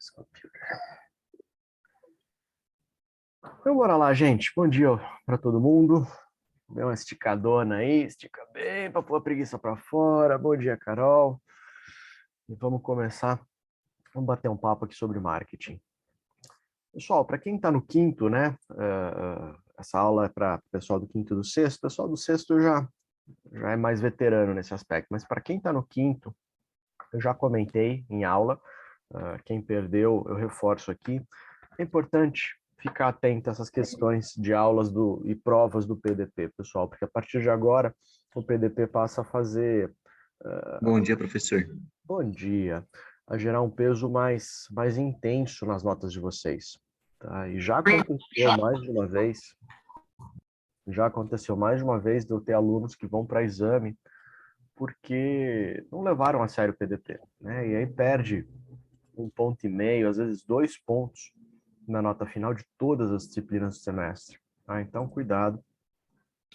This computer. Então, bora lá, gente. Bom dia para todo mundo. Dê uma esticadona aí, estica bem para pôr a preguiça para fora. Bom dia, Carol. E vamos começar. Vamos bater um papo aqui sobre marketing. Pessoal, para quem está no quinto, né? Essa aula é para o pessoal do quinto e do sexto. O pessoal do sexto já é mais veterano nesse aspecto. Mas para quem está no quinto, eu já comentei em aula. Quem perdeu, eu reforço aqui. É importante ficar atento a essas questões de aulas e provas do PDP, pessoal, porque a partir de agora o PDP passa a fazer... Bom dia, professor. Bom dia. A gerar um peso mais intenso nas notas de vocês. Tá? E já aconteceu mais de uma vez, de eu ter alunos que vão para exame porque não levaram a sério o PDP, né? E aí perde 1,5 ponto, às vezes 2 pontos na nota final de todas as disciplinas do semestre. Tá? Então, cuidado,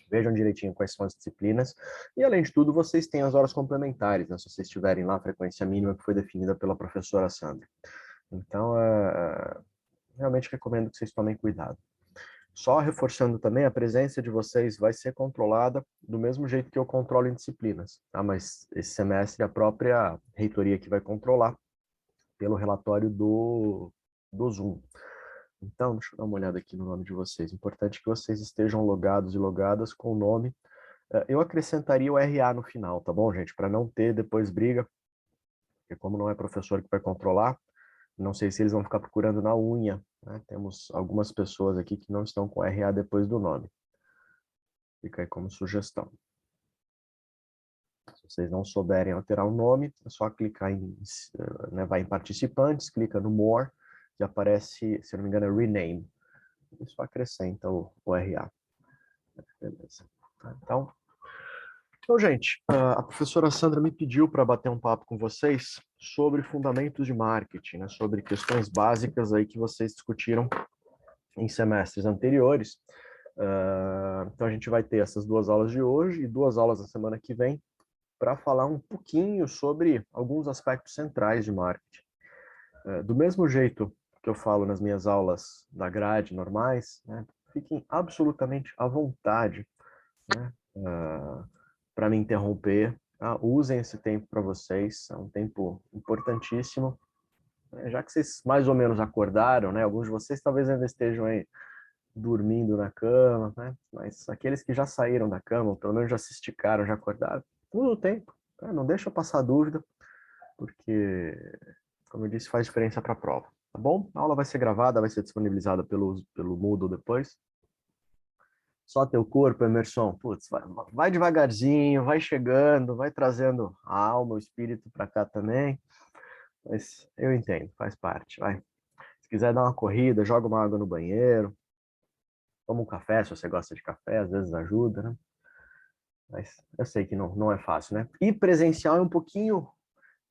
vejam direitinho quais são as disciplinas, e além de tudo, vocês têm as horas complementares, né? Se vocês tiverem lá a frequência mínima que foi definida pela professora Sandra. Então, realmente recomendo que vocês tomem cuidado. Só reforçando também, a presença de vocês vai ser controlada do mesmo jeito que eu controlo em disciplinas, tá? Mas esse semestre a própria reitoria que vai controlar pelo relatório do Zoom. Então, deixa eu dar uma olhada aqui no nome de vocês. Importante que vocês estejam logados e logadas com o nome. Eu acrescentaria o RA no final, tá bom, gente? Para não ter depois briga, porque como não é professor que vai controlar, não sei se eles vão ficar procurando na unha, né? Temos algumas pessoas aqui que não estão com RA depois do nome. Fica aí como sugestão. Se vocês não souberem alterar o nome, é só clicar né, vai em participantes, clica no More, que aparece, se não me engano, é Rename. E só acrescenta o RA. Beleza. Então, gente, a professora Sandra me pediu para bater um papo com vocês sobre fundamentos de marketing, né, sobre questões básicas aí que vocês discutiram em semestres anteriores. Então, a gente vai ter essas 2 aulas de hoje e 2 aulas na semana que vem para falar um pouquinho sobre alguns aspectos centrais de marketing. Do mesmo jeito que eu falo nas minhas aulas da grade normais, né, fiquem absolutamente à vontade, né, para me interromper. Tá? Usem esse tempo para vocês, é um tempo importantíssimo. Já que vocês mais ou menos acordaram, né, alguns de vocês talvez ainda estejam aí dormindo na cama, né, mas aqueles que já saíram da cama, ou pelo menos já se esticaram, já acordaram, usa o tempo, tá? Não deixa passar dúvida, porque, como eu disse, faz diferença para a prova. Tá bom? A aula vai ser gravada, vai ser disponibilizada pelo Moodle depois. Só teu corpo, Emerson. Putz, vai devagarzinho, vai chegando, vai trazendo a alma, o espírito para cá também. Mas eu entendo, faz parte. Vai. Se quiser dar uma corrida, joga uma água no banheiro, toma um café, se você gosta de café, às vezes ajuda, né? Mas eu sei que não é fácil, né? E presencial é um pouquinho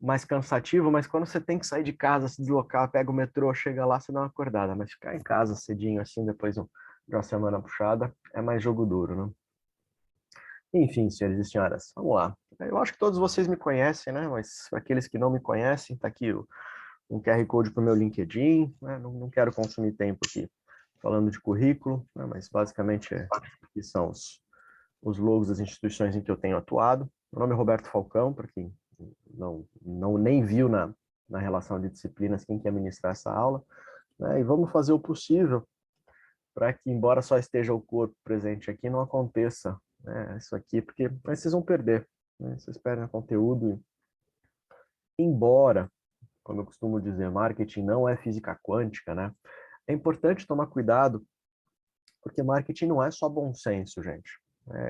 mais cansativo, mas quando você tem que sair de casa, se deslocar, pega o metrô, chega lá, você dá uma acordada. Mas ficar em casa cedinho assim, depois de uma semana puxada, é mais jogo duro, né? Enfim, senhores e senhoras, vamos lá. Eu acho que todos vocês me conhecem, né? Mas para aqueles que não me conhecem, tá aqui um QR Code para o meu LinkedIn, né? Não quero consumir tempo aqui falando de currículo, né? Mas basicamente aqui são os logos das instituições em que eu tenho atuado. Meu nome é Roberto Falcão, para quem nem viu na relação de disciplinas quem quer ministrar essa aula, né? E vamos fazer o possível para que, embora só esteja o corpo presente aqui, não aconteça, né, isso aqui, porque vocês vão perder, né? Vocês perdem o conteúdo. Embora, como eu costumo dizer, marketing não é física quântica, né? É importante tomar cuidado, porque marketing não é só bom senso, gente.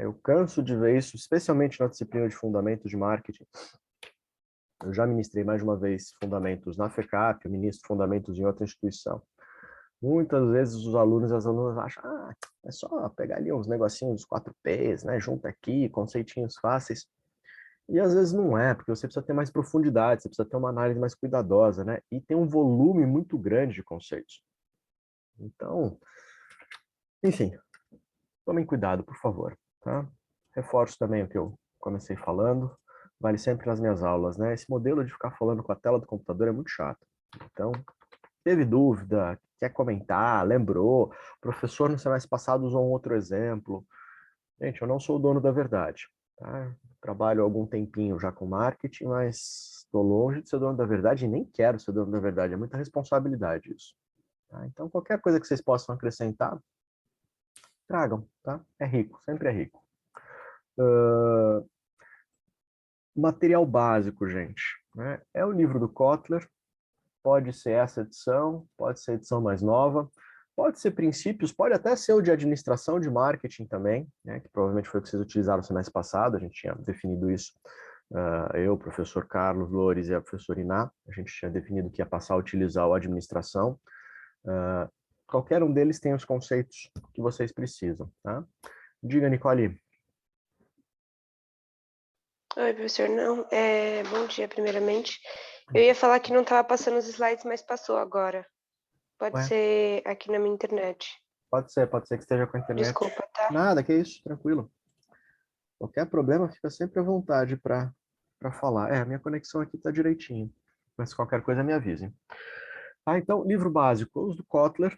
Eu canso de ver isso, especialmente na disciplina de fundamentos de marketing. Eu já ministrei mais de uma vez fundamentos na FECAP, eu ministro fundamentos em outra instituição. Muitas vezes os alunos e as alunas acham, é só pegar ali uns negocinhos, os 4Ps, né? Junta aqui, conceitinhos fáceis. E às vezes não é, porque você precisa ter mais profundidade, você precisa ter uma análise mais cuidadosa, né? E tem um volume muito grande de conceitos. Então, enfim, tomem cuidado, por favor, tá? Reforço também o que eu comecei falando, vale sempre nas minhas aulas, né? Esse modelo de ficar falando com a tela do computador é muito chato. Então, teve dúvida, quer comentar, lembrou, o professor no semestre passado usou um outro exemplo. Gente, eu não sou o dono da verdade, tá? Trabalho há algum tempinho já com marketing, mas estou longe de ser dono da verdade e nem quero ser dono da verdade, é muita responsabilidade isso. Tá? Então, qualquer coisa que vocês possam acrescentar, tragam, tá? É rico, sempre é rico. Material básico, gente, né? É o livro do Kotler, pode ser essa edição, pode ser a edição mais nova, pode ser princípios, pode até ser o de administração de marketing também, né? Que provavelmente foi o que vocês utilizaram no semestre passado, a gente tinha definido isso. Eu, o professor Carlos Loures e a professora Iná, a gente tinha definido que ia passar a utilizar o administração. Qualquer um deles tem os conceitos que vocês precisam, tá? Diga, Nicole. Oi, professor. Não, bom dia, primeiramente. Eu ia falar que não estava passando os slides, mas passou agora. Pode Ué? ser aqui na minha internet. Pode ser que esteja com a internet. Desculpa, tá? Nada, que isso, tranquilo. Qualquer problema, fica sempre à vontade para falar. A minha conexão aqui está direitinho, mas qualquer coisa me avisem. Então, livro básico, os do Kotler.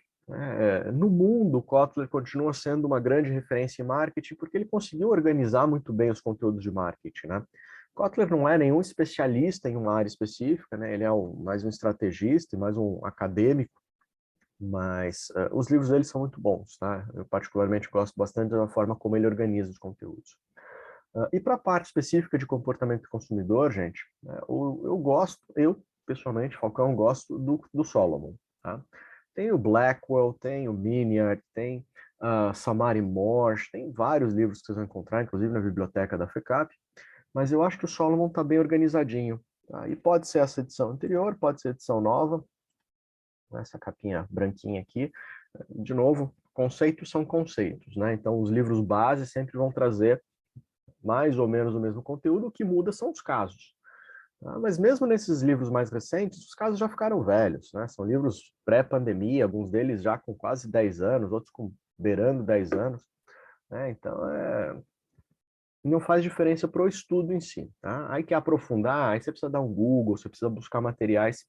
No mundo, o Kotler continua sendo uma grande referência em marketing, porque ele conseguiu organizar muito bem os conteúdos de marketing, né? Kotler não é nenhum especialista em uma área específica, né? Ele é mais um estrategista e mais um acadêmico, mas os livros dele são muito bons, tá? Eu particularmente gosto bastante da forma como ele organiza os conteúdos. E para a parte específica de comportamento do consumidor, gente, eu pessoalmente, Falcão, gosto do Solomon, tá? Tem o Blackwell, tem o Miniart, tem Samari Morse, tem vários livros que vocês vão encontrar, inclusive na biblioteca da FECAP, mas eu acho que o Solomon está bem organizadinho, tá? E pode ser essa edição anterior, pode ser edição nova, essa capinha branquinha aqui. De novo, conceitos são conceitos, né? Então, os livros base sempre vão trazer mais ou menos o mesmo conteúdo, o que muda são os casos. Tá? Mas mesmo nesses livros mais recentes, os casos já ficaram velhos, né? São livros pré-pandemia, alguns deles já com quase 10 anos, outros com beirando 10 anos. Né? Então, não faz diferença para o estudo em si. Tá? Aí quer aprofundar, aí você precisa dar um Google, você precisa buscar materiais,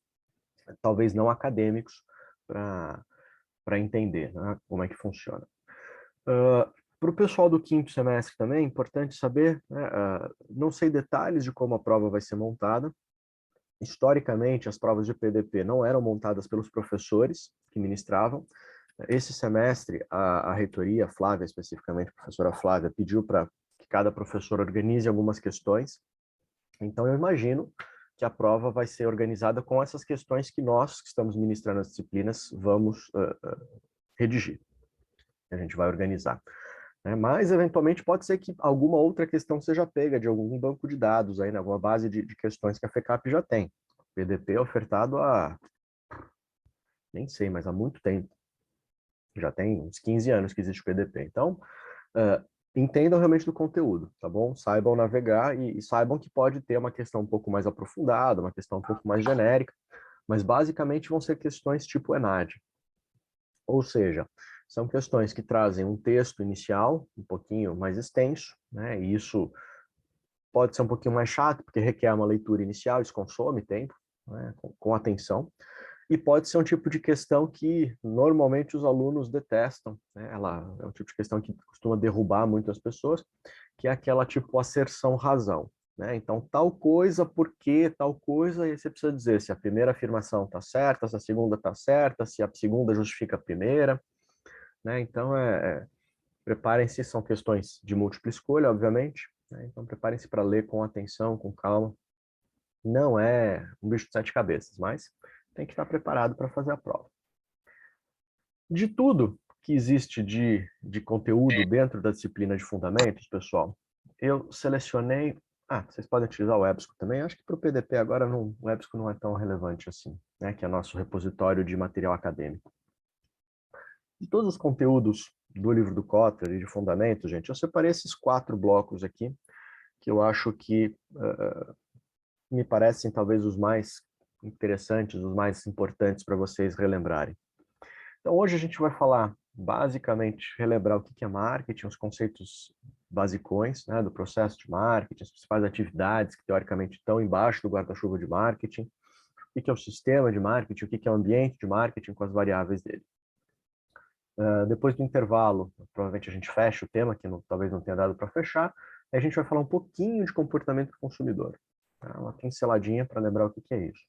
talvez não acadêmicos, para entender, né, como é que funciona. Para o pessoal do quinto semestre também, é importante saber, né, não sei detalhes de como a prova vai ser montada. Historicamente, as provas de PDP não eram montadas pelos professores que ministravam. Esse semestre, a reitoria, a Flávia especificamente, a professora Flávia, pediu para que cada professor organize algumas questões. Então, eu imagino que a prova vai ser organizada com essas questões que nós, que estamos ministrando as disciplinas, vamos redigir. A gente vai organizar. Mas, eventualmente, pode ser que alguma outra questão seja pega de algum banco de dados, aí, alguma base de questões que a FECAP já tem. O PDP é ofertado nem sei, mas há muito tempo. Já tem uns 15 anos que existe o PDP. Então, entendam realmente do conteúdo, tá bom? Saibam navegar e saibam que pode ter uma questão um pouco mais aprofundada, uma questão um pouco mais genérica, mas basicamente vão ser questões tipo ENAD. Ou seja, são questões que trazem um texto inicial, um pouquinho mais extenso, né? E isso pode ser um pouquinho mais chato, porque requer uma leitura inicial, isso consome tempo, né? Com atenção. E pode ser um tipo de questão que normalmente os alunos detestam, né? Ela é um tipo de questão que costuma derrubar muitas pessoas, que é aquela tipo asserção-razão. Né? Então, tal coisa, por que tal coisa, e você precisa dizer se a primeira afirmação está certa, se a segunda está certa, se a segunda justifica a primeira. Né? Então, preparem-se, são questões de múltipla escolha, obviamente, né? Então preparem-se para ler com atenção, com calma. Não é um bicho de sete cabeças, mas tem que estar preparado para fazer a prova. De tudo que existe de conteúdo dentro da disciplina de fundamentos, pessoal, eu selecionei... vocês podem utilizar o EBSCO também. Acho que para o PDP agora o EBSCO não é tão relevante assim, né? Que é nosso repositório de material acadêmico. De todos os conteúdos do livro do Kotler e de fundamentos, gente, eu separei esses 4 blocos aqui, que eu acho que me parecem talvez os mais interessantes, os mais importantes para vocês relembrarem. Então, hoje a gente vai falar, basicamente, relembrar o que é marketing, os conceitos basicões, né, do processo de marketing, as principais atividades que, teoricamente, estão embaixo do guarda-chuva de marketing. o que é o sistema de marketing, o que é o ambiente de marketing com as variáveis dele. Depois do intervalo, provavelmente a gente fecha o tema, que talvez não tenha dado para fechar, aí a gente vai falar um pouquinho de comportamento do consumidor. Tá? Uma pinceladinha para lembrar o que é isso.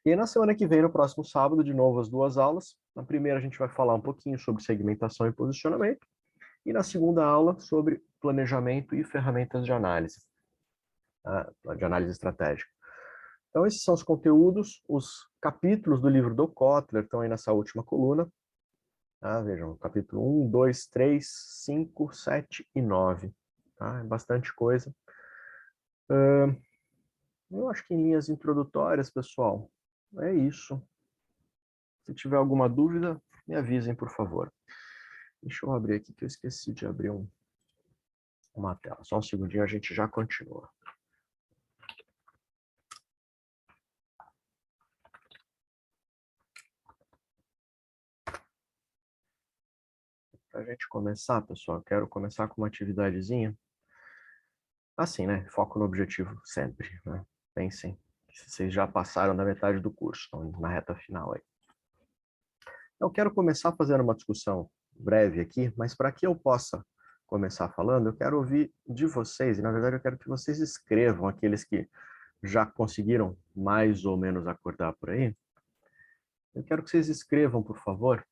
E aí, na semana que vem, no próximo sábado, de novo as duas aulas. Na primeira a gente vai falar um pouquinho sobre segmentação e posicionamento, e na segunda aula sobre planejamento e ferramentas de análise estratégica. Então, esses são os conteúdos, os capítulos do livro do Kotler estão aí nessa última coluna. Tá? Vejam, capítulo 1, 2, 3, 5, 7 e 9. Tá? É bastante coisa. Eu acho que em linhas introdutórias, pessoal, é isso. Se tiver alguma dúvida, me avisem, por favor. Deixa eu abrir aqui, que eu esqueci de abrir uma tela. Só um segundinho, a gente já continua. Para a gente começar, pessoal, eu quero começar com uma atividadezinha. Assim, né? Foco no objetivo sempre, né? Pensem que vocês já passaram da metade do curso, estão na reta final aí. Eu quero começar fazendo uma discussão breve aqui, mas para que eu possa começar falando, eu quero ouvir de vocês, e na verdade eu quero que vocês escrevam, aqueles que já conseguiram mais ou menos acordar por aí. Eu quero que vocês escrevam, por favor,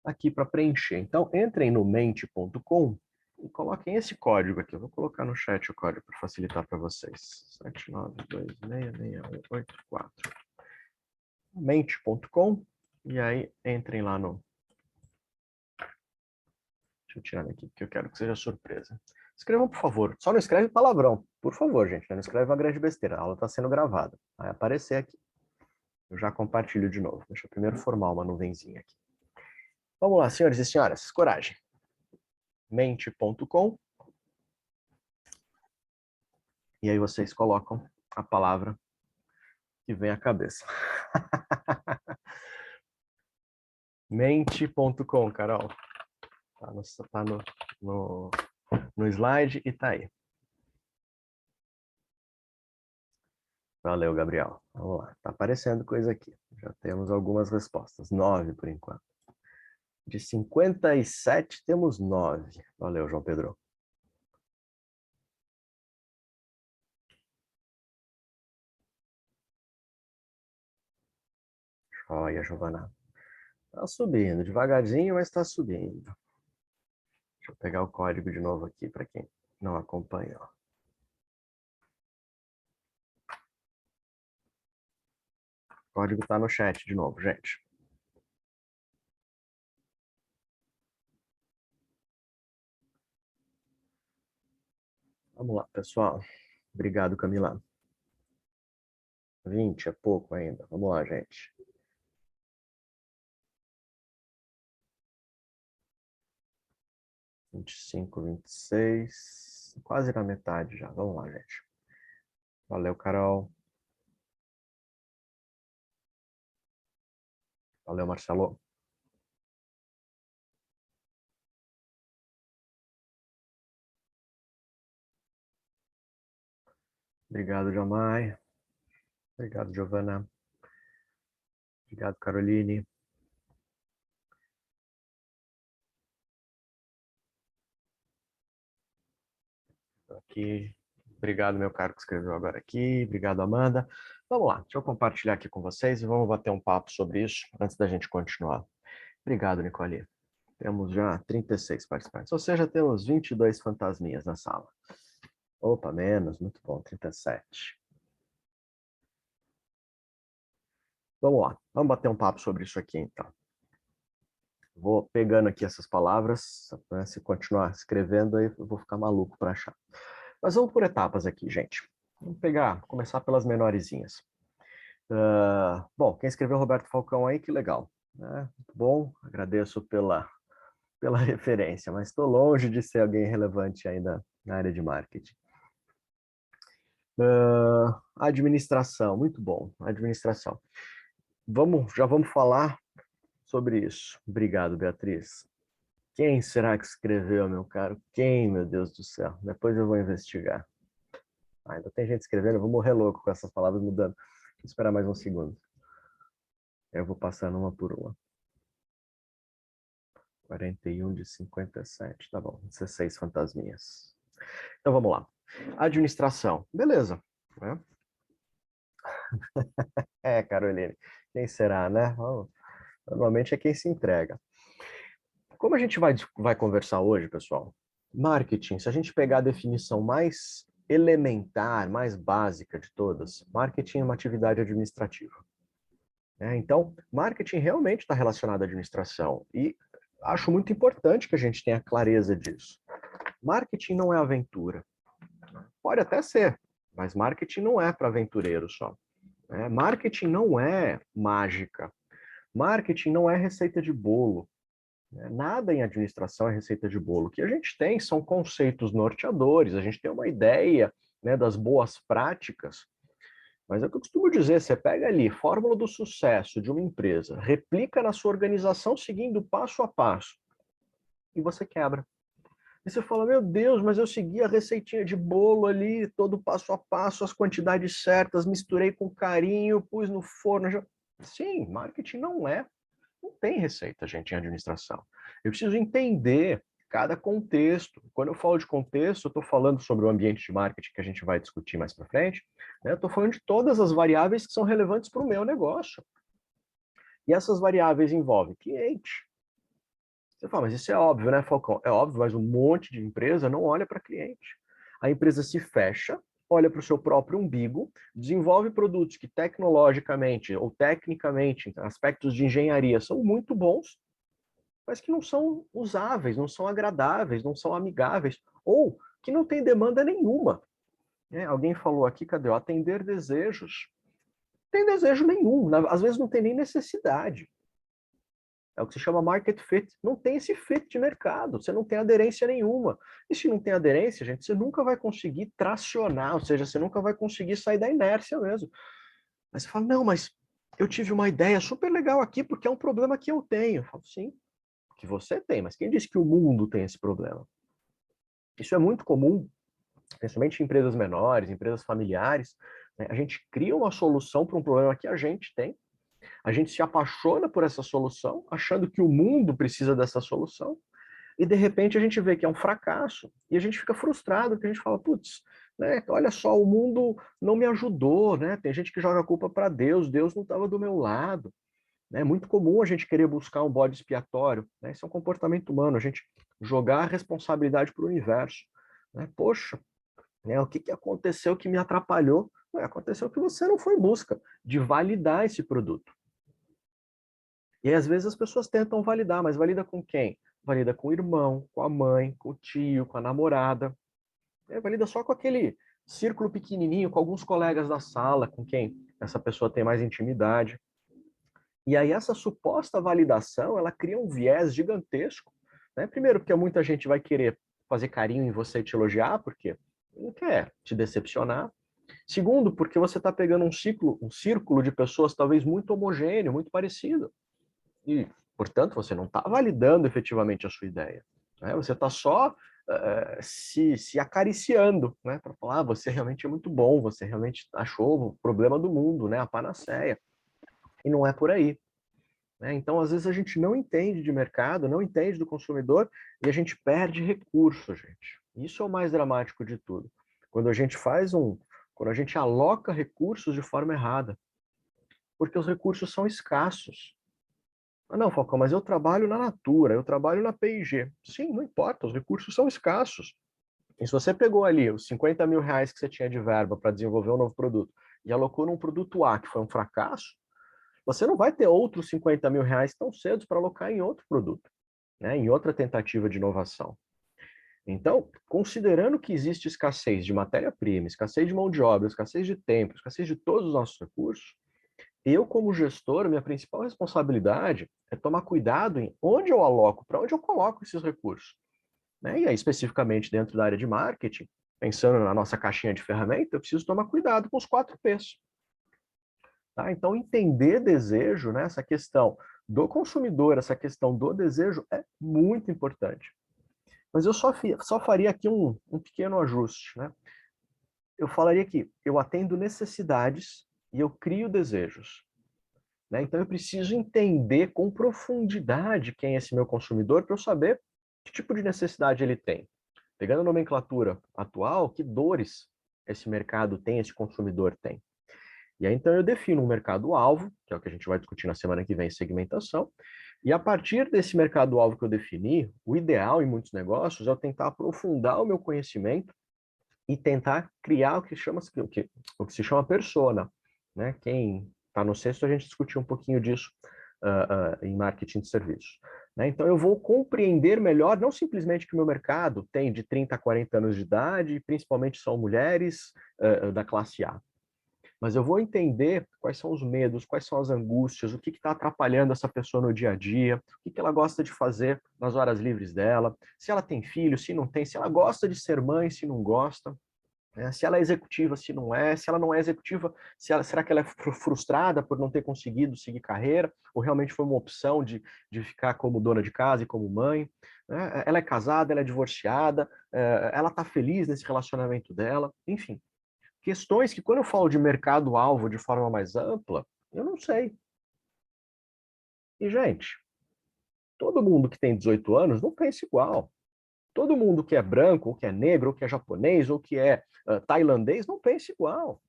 aqui para preencher. Então, entrem no mente.com e coloquem esse código aqui. Eu vou colocar no chat o código para facilitar para vocês. 792668184. Mente.com, e aí entrem lá no... Deixa eu tirar aqui, porque eu quero que seja surpresa. Escrevam, por favor. Só não escreve palavrão, por favor, gente. Não escreve uma grande besteira. A aula está sendo gravada. Vai aparecer aqui. Eu já compartilho de novo. Deixa eu primeiro formar uma nuvenzinha aqui. Vamos lá, senhores e senhoras. Coragem. Mente.com. E aí vocês colocam a palavra que vem à cabeça. Mente.com, Carol. Tá no slide e tá aí. Valeu, Gabriel. Vamos lá. Tá aparecendo coisa aqui. Já temos algumas respostas. 9 por enquanto. De 57, temos 9. Valeu, João Pedro. Olha, Giovana. Tá subindo, devagarzinho, mas tá subindo. Deixa eu pegar o código de novo aqui para quem não acompanhou. O código tá no chat de novo, gente. Vamos lá, pessoal. Obrigado, Camila. 20 é pouco ainda. Vamos lá, gente. Vinte e cinco, 26. Quase na metade já. Vamos lá, gente. Valeu, Carol. Valeu, Marcelo. Obrigado, Jamai. Obrigado, Giovana. Obrigado, Caroline. Aqui. Obrigado, meu caro que escreveu agora aqui. Obrigado, Amanda. Vamos lá, deixa eu compartilhar aqui com vocês e vamos bater um papo sobre isso antes da gente continuar. Obrigado, Nicole. Temos já 36 participantes, ou seja, temos 22 fantasminhas na sala. Opa, menos, muito bom, 37. Vamos lá, vamos bater um papo sobre isso aqui, então. Vou pegando aqui essas palavras, né, se continuar escrevendo aí eu vou ficar maluco para achar. Mas vamos por etapas aqui, gente. Vamos começar pelas menorzinhas. Bom, quem escreveu Roberto Falcão aí, que legal. Né? Muito bom, agradeço pela referência, mas estou longe de ser alguém relevante ainda na área de marketing. Administração, muito bom, administração. Já vamos falar sobre isso. Obrigado, Beatriz. Quem será que escreveu, meu caro? Quem, meu Deus do céu? Depois eu vou investigar. Ainda tem gente escrevendo, eu vou morrer louco com essas palavras mudando. esperar mais um segundo. Eu vou passando uma por uma. 41 de 57, tá bom. 16 fantasminhas. Então vamos lá. Administração, beleza. Né? Caroline, quem será, né? Normalmente é quem se entrega. Como a gente vai conversar hoje, pessoal? Marketing, se a gente pegar a definição mais elementar, mais básica de todas, marketing é uma atividade administrativa. Então, marketing realmente está relacionado à administração e acho muito importante que a gente tenha clareza disso. Marketing não é aventura. Pode até ser, mas marketing não é para aventureiro só. Marketing não é mágica. Marketing não é receita de bolo. Nada em administração é receita de bolo. O que a gente tem são conceitos norteadores, a gente tem uma ideia, né, das boas práticas, mas é o que eu costumo dizer, você pega ali, fórmula do sucesso de uma empresa, replica na sua organização seguindo passo a passo, e você quebra. E você fala, meu Deus, mas eu segui a receitinha de bolo ali, todo passo a passo, as quantidades certas, misturei com carinho, pus no forno. Sim, marketing não tem receita, gente, em administração. Eu preciso entender cada contexto. Quando eu falo de contexto, eu estou falando sobre o ambiente de marketing que a gente vai discutir mais para frente. Né? Eu estou falando de todas as variáveis que são relevantes para o meu negócio. E essas variáveis envolvem cliente. Você fala, mas isso é óbvio, né, Falcão? É óbvio, mas um monte de empresa não olha para cliente. A empresa se fecha, olha para o seu próprio umbigo, desenvolve produtos que tecnologicamente ou tecnicamente, aspectos de engenharia, são muito bons, mas que não são usáveis, não são agradáveis, não são amigáveis, ou que não tem demanda nenhuma. Alguém falou aqui, cadê? Atender desejos. Não tem desejo nenhum, às vezes não tem nem necessidade. É o que se chama market fit. Não tem esse fit de mercado, você não tem aderência nenhuma. E se não tem aderência, gente, você nunca vai conseguir tracionar, ou seja, você nunca vai conseguir sair da inércia mesmo. Mas você fala, não, mas eu tive uma ideia super legal aqui, porque é um problema que eu tenho. Eu falo, sim, que você tem, mas quem disse que o mundo tem esse problema? Isso é muito comum, principalmente em empresas menores, empresas familiares. Né? A gente cria uma solução para um problema que a gente tem, a gente se apaixona por essa solução, achando que o mundo precisa dessa solução, e de repente a gente vê que é um fracasso, e a gente fica frustrado, porque a gente fala, putz, né, olha só, o mundo não me ajudou, né? Tem gente que joga a culpa para Deus, Deus não estava do meu lado. É muito comum a gente querer buscar um bode expiatório, né? Isso é um comportamento humano, a gente jogar a responsabilidade para o universo. Né? Poxa, né, o que aconteceu que me atrapalhou? Aconteceu que você não foi em busca de validar esse produto. E aí, às vezes as pessoas tentam validar, mas valida com quem? Valida com o irmão, com a mãe, com o tio, com a namorada. Valida só com aquele círculo pequenininho, com alguns colegas da sala, com quem essa pessoa tem mais intimidade. E aí essa suposta validação, ela cria um viés gigantesco. Né? Primeiro, porque muita gente vai querer fazer carinho em você e te elogiar, porque não quer te decepcionar. Segundo, porque você está pegando um círculo de pessoas talvez muito homogêneo, muito parecido. E, portanto, você não está validando efetivamente a sua ideia. Né? Você está só se acariciando, né? Para falar, você realmente é muito bom, você realmente achou o problema do mundo, né? A panaceia. E não é por aí. Né? Então, às vezes, a gente não entende de mercado, não entende do consumidor e a gente perde recurso, gente. Isso é o mais dramático de tudo. Quando a gente quando a gente aloca recursos de forma errada. Porque os recursos são escassos. Ah, não, Falcão, mas eu trabalho na Natura, eu trabalho na P&G. Sim, não importa, os recursos são escassos. E se você pegou ali os 50 mil reais que você tinha de verba para desenvolver um novo produto e alocou num produto A que foi um fracasso, você não vai ter outros 50 mil reais tão cedo para alocar em outro produto, né? Em outra tentativa de inovação. Então, considerando que existe escassez de matéria-prima, escassez de mão de obra, escassez de tempo, escassez de todos os nossos recursos, eu, como gestor, minha principal responsabilidade é tomar cuidado em onde eu aloco, para onde eu coloco esses recursos. Né? E aí, especificamente dentro da área de marketing, pensando na nossa caixinha de ferramenta, eu preciso tomar cuidado com os 4 P's. Tá? Então, entender desejo, né, essa questão do consumidor, essa questão do desejo é muito importante. Mas eu só faria aqui um pequeno ajuste. Né? Eu falaria que eu atendo necessidades e eu crio desejos. Né? Então, eu preciso entender com profundidade quem é esse meu consumidor para eu saber que tipo de necessidade ele tem. Pegando a nomenclatura atual, que dores esse mercado tem, esse consumidor tem. E aí, então, eu defino um mercado-alvo, que é o que a gente vai discutir na semana que vem, segmentação, e a partir desse mercado-alvo que eu defini, o ideal em muitos negócios é eu tentar aprofundar o meu conhecimento e tentar criar o que se chama persona. Né? Quem está no sexto, a gente discutiu um pouquinho disso em marketing de serviços. Né? Então, eu vou compreender melhor, não simplesmente que o meu mercado tem de 30 a 40 anos de idade, principalmente são mulheres da classe A, mas eu vou entender quais são os medos, quais são as angústias, o que está atrapalhando essa pessoa no dia a dia, o que ela gosta de fazer nas horas livres dela, se ela tem filho, se não tem, se ela gosta de ser mãe, se não gosta, né? Se ela é executiva, se não é, se ela não é executiva, será que ela é frustrada por não ter conseguido seguir carreira, ou realmente foi uma opção de ficar como dona de casa e como mãe, né? Ela é casada, ela é divorciada, ela está feliz nesse relacionamento dela, enfim. Questões que, quando eu falo de mercado-alvo de forma mais ampla, eu não sei. E, gente, todo mundo que tem 18 anos não pensa igual. Todo mundo que é branco, ou que é negro, ou que é japonês, ou que é tailandês, não pensa igual.